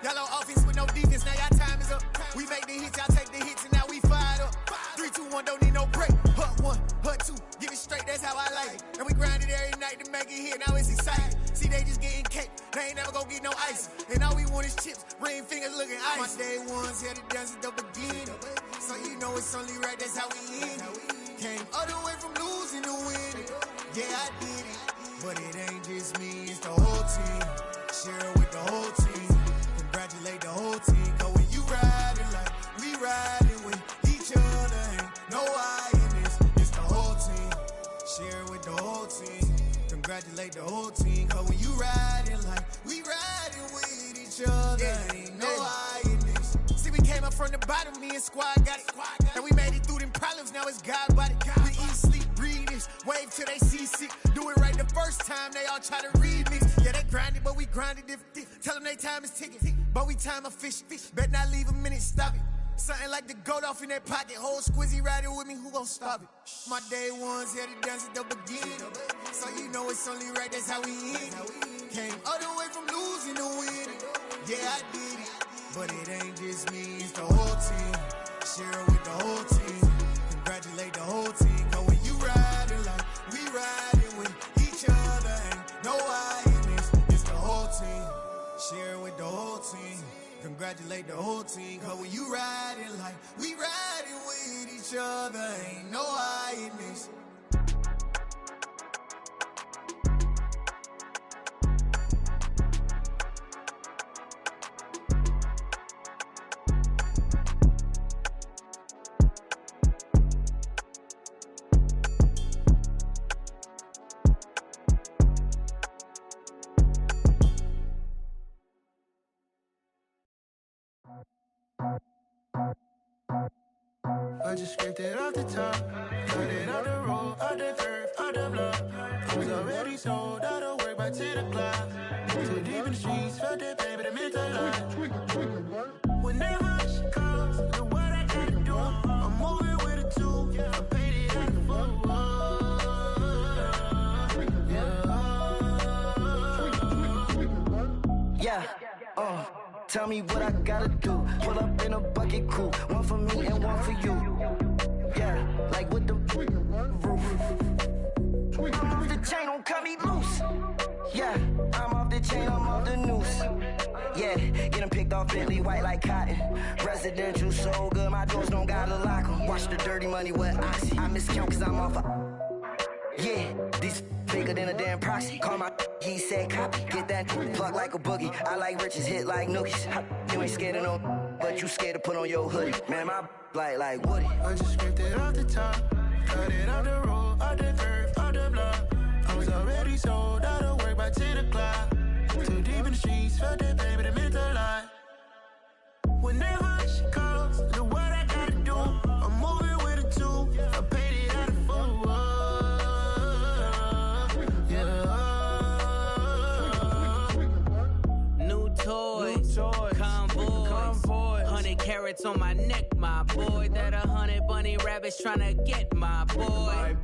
Y'all on offense with no defense, now y'all time is up. We make the hits, y'all take the hits, and now we fired up. 3, 2, 1, don't need no break. Hut 1, hut 2, give it straight, that's how I like it. And we grind it every night to make it here, now it's exciting. See, they just getting cake, they ain't never gonna get no ice. And all we want is chips, ring fingers looking ice. My day ones here to dance at the beginning. So you know it's only right, that's how we end it. Came all the way from losing to winning. Yeah, I did it. But it ain't just me, it's the whole team. Share it with the whole team. Congratulate the whole team. Cause when you riding like we riding with each other, ain't no I in this. It's the whole team. Share it with the whole team. Congratulate the whole team. Cause when you riding like we riding with each other, ain't no I in this. See, we came up from the bottom, me and squad got it. And we made it through them problems, now it's God body. We eat, sleep, breathe this, wave till they see sick. Do it right the first time, they all try to remix. Yeah, they grinded, but we grinded different. Tell them they time is ticking, but we time a fish. Bet not leave a minute, stop it. Something like the goat off in that pocket. Whole squizzy riding with me, who gon' stop it? My day ones here to dance at the beginning. So you know it's only right, that's how we end it. Came all the way from losing to winning. Yeah, I did it. But it ain't just me, it's the whole team. Share it with the whole team. Congratulate the whole team. Cause when you riding like we riding with each other, ain't no I in this. It's the whole team. Share it with the whole team. Congratulate the whole team. Cause when you riding like we riding with each other, ain't no I in this. I just scraped it off the top, put it on the road, on the turf, on the block. Was already sold, out of work by 10 o'clock. Too deep in the streets, felt that baby, the mental line. Whenever she calls, the what I gotta do, I'm moving with a two, I paid it out the full. Yeah, tell me what I gotta do. Pull up in a bucket crew, one for me and one for you. Yeah, like with the roof. I'm off the chain, don't cut me loose. Yeah, I'm off the chain, I'm off the noose. Yeah, getting picked off Bentley white like cotton. Residential so good, my doors don't gotta lock 'em. Watch the dirty money with oxy. I miscount cause I'm off a... Yeah, these bigger than a damn proxy. Call my he said copy. Get that plug like a boogie. I like riches, hit like nookies. You ain't scared of no, but but you scared to put on your hoodie. Man, my like Woody. I just scraped it off the top, cut it off the road, off the curve, off the block. I was already sold out of work by 10 o'clock. Too deep in the streets, felt that baby, that meant a lot. Whenever she calls, the what I gotta do, I'm moving with a two. I paid it out of full. Yeah. New toys, convoy, 100 carats on my neck, my boy. That 100 bunny rabbits tryna get my boy.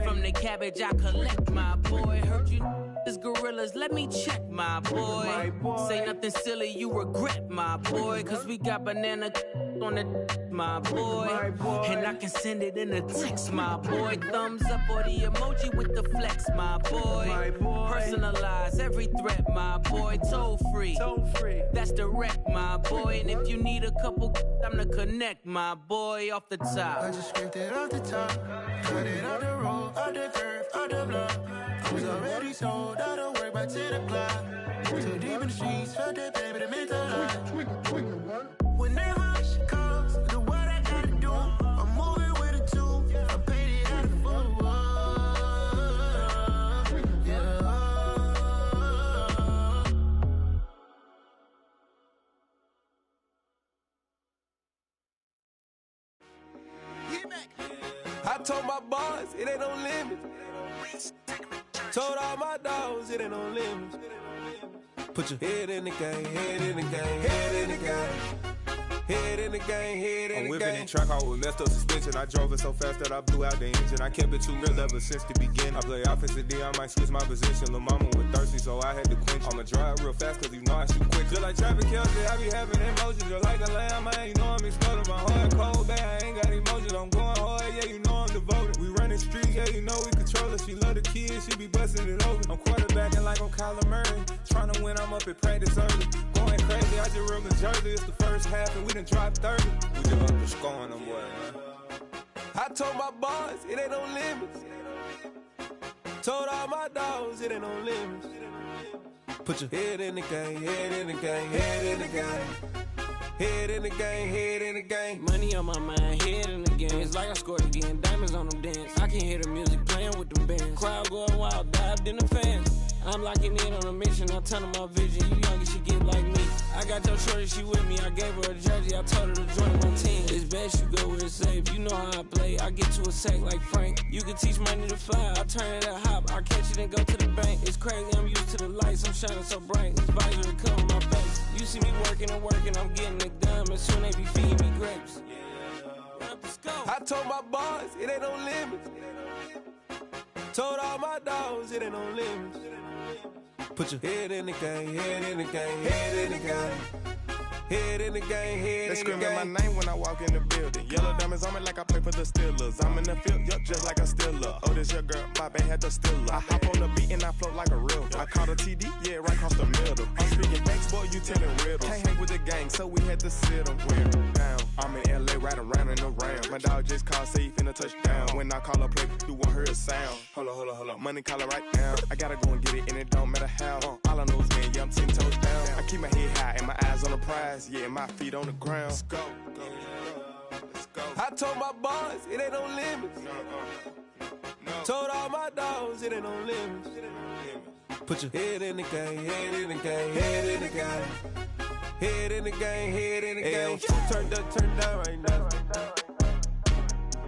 From the cabbage I collect, my boy. Heard you is gorillas, let me check, my boy. Say nothing silly, you regret, my boy. Cause we got banana on the my boy. And I can send it in a text, my boy. Thumbs up or the emoji with the flex, my boy. Personalize every threat, my boy. Toll free, that's direct, my boy. And if you need a couple, I'm the connect, my boy. Off the top, I just scraped it off the top, cut it off the road, off the curve, off the block. I was already sold out of work by 10 o'clock. Too deep in the streets, felt that baby, that meant a lot. Whenever she calls, the what I gotta do, I'm moving with a two. I paid it out of full. Yeah. I told my boys, it ain't no limits. Told all my dogs, it ain't no limits. Put your head in the game, head in the game, head in the game. Head in the game, head in the game. I'm whipping in track, I was left up suspension. I drove it so fast that I blew out the engine. I kept it too real ever since the beginning. I play offensive D, I might switch my position. Lil' mama was thirsty, so I had to quench. I'ma drive real fast, cause you know I shoot quick. Just like traffic Kelsey, I be having emotions. Just like a lamb, man, you know I'm exploding. My heart cold, bad, I ain't got emotions. I'm going hard, yeah, you know I'm devoted. We running streets, yeah, you know we control it. She love the kids, she be busting it over. I'm quarterbacking like I'm Kyler Murray. Trying to win, I'm up at practice early. Going crazy, I just real the jersey. It's the first half, and we done dropped 30. We just up to scoring them, boy, man. I told my boys, it ain't no limits. Told all my dogs, it ain't no limits. Put your head in the game, head in the game, head in the game. Head in the game, head in the game. Money on my mind, head in the game. It's like I scored again, diamonds on them dance. I can hear the music playing with them bands. Crowd going wild, dived in the fans. I'm locking in on a mission, I tell her my vision. You young and she get like me. I got your shorty, she with me. I gave her a jersey, I told her to join my team. It's best you go where it's safe. You know how I play. I get to a sack like Frank. You can teach money to fly. I turn it a hop. I catch it and go to the bank. It's crazy, I'm used to the lights. I'm shining so bright. This visor cover my face. You see me working and working. I'm getting it done. And soon they be feeding me grapes. Let's go. I told my boys, it ain't no limits. Told all my dogs, it ain't no limits. Put your head in the game, head in the game, head in the game. Head in the game, head They in the game. screaming my name when I walk in the building. Yellow diamonds on me like I play for the Steelers. I'm in the field, yup, just like a Steeler. Oh, this your girl, Bobby had the Steeler. I hop on the beat and I float like a real. I caught a TD, yeah, right across the middle. I'm speaking thanks, boy, you telling riddles. Can't hang with the gang, so we had to sit them down. I'm in LA, riding around and around. My dog just called, say he finna touchdown. When I call a play, you won't hear a sound. Hold up, money caller right now. I gotta go and get it, and it don't matter how. All I know is, man, yeah, I'm 10 toes down. I keep my head high and my eyes on the prize. Yeah, my feet on the ground. Let's go. I told my boys, it ain't no limits. Told all my dogs, it ain't no limits. Put your head in the game, head in the game, head in the game. Head in the game, head in the game. Turned up, turned down right now.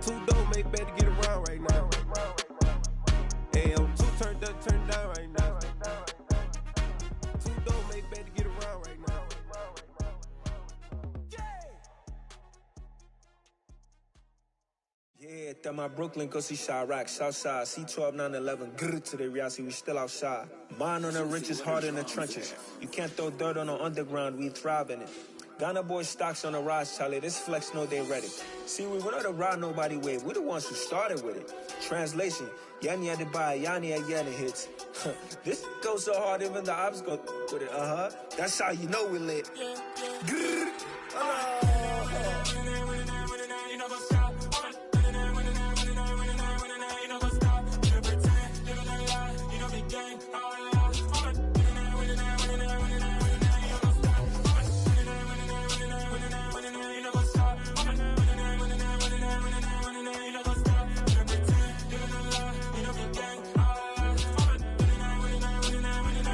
Too dope, make better get around right now. Hey, I'm too turned up, turned down right now. Too dope, make better get around right now. Yeah, that my Brooklyn, go see Chirac, Southside, C12, 911, grrr to the reality, we still outside. Mine on the riches, hard in the trenches. You can't throw dirt on the underground, we thrive in it. Ghana boys stocks on the rise, Charlie, this flex know they ready. See, we without a ride nobody wave, we the ones who started with it. Translation, Yanni had to buy, Yanni again hits. This goes so hard, even the ops go with it, That's how you know we lit. Grrr.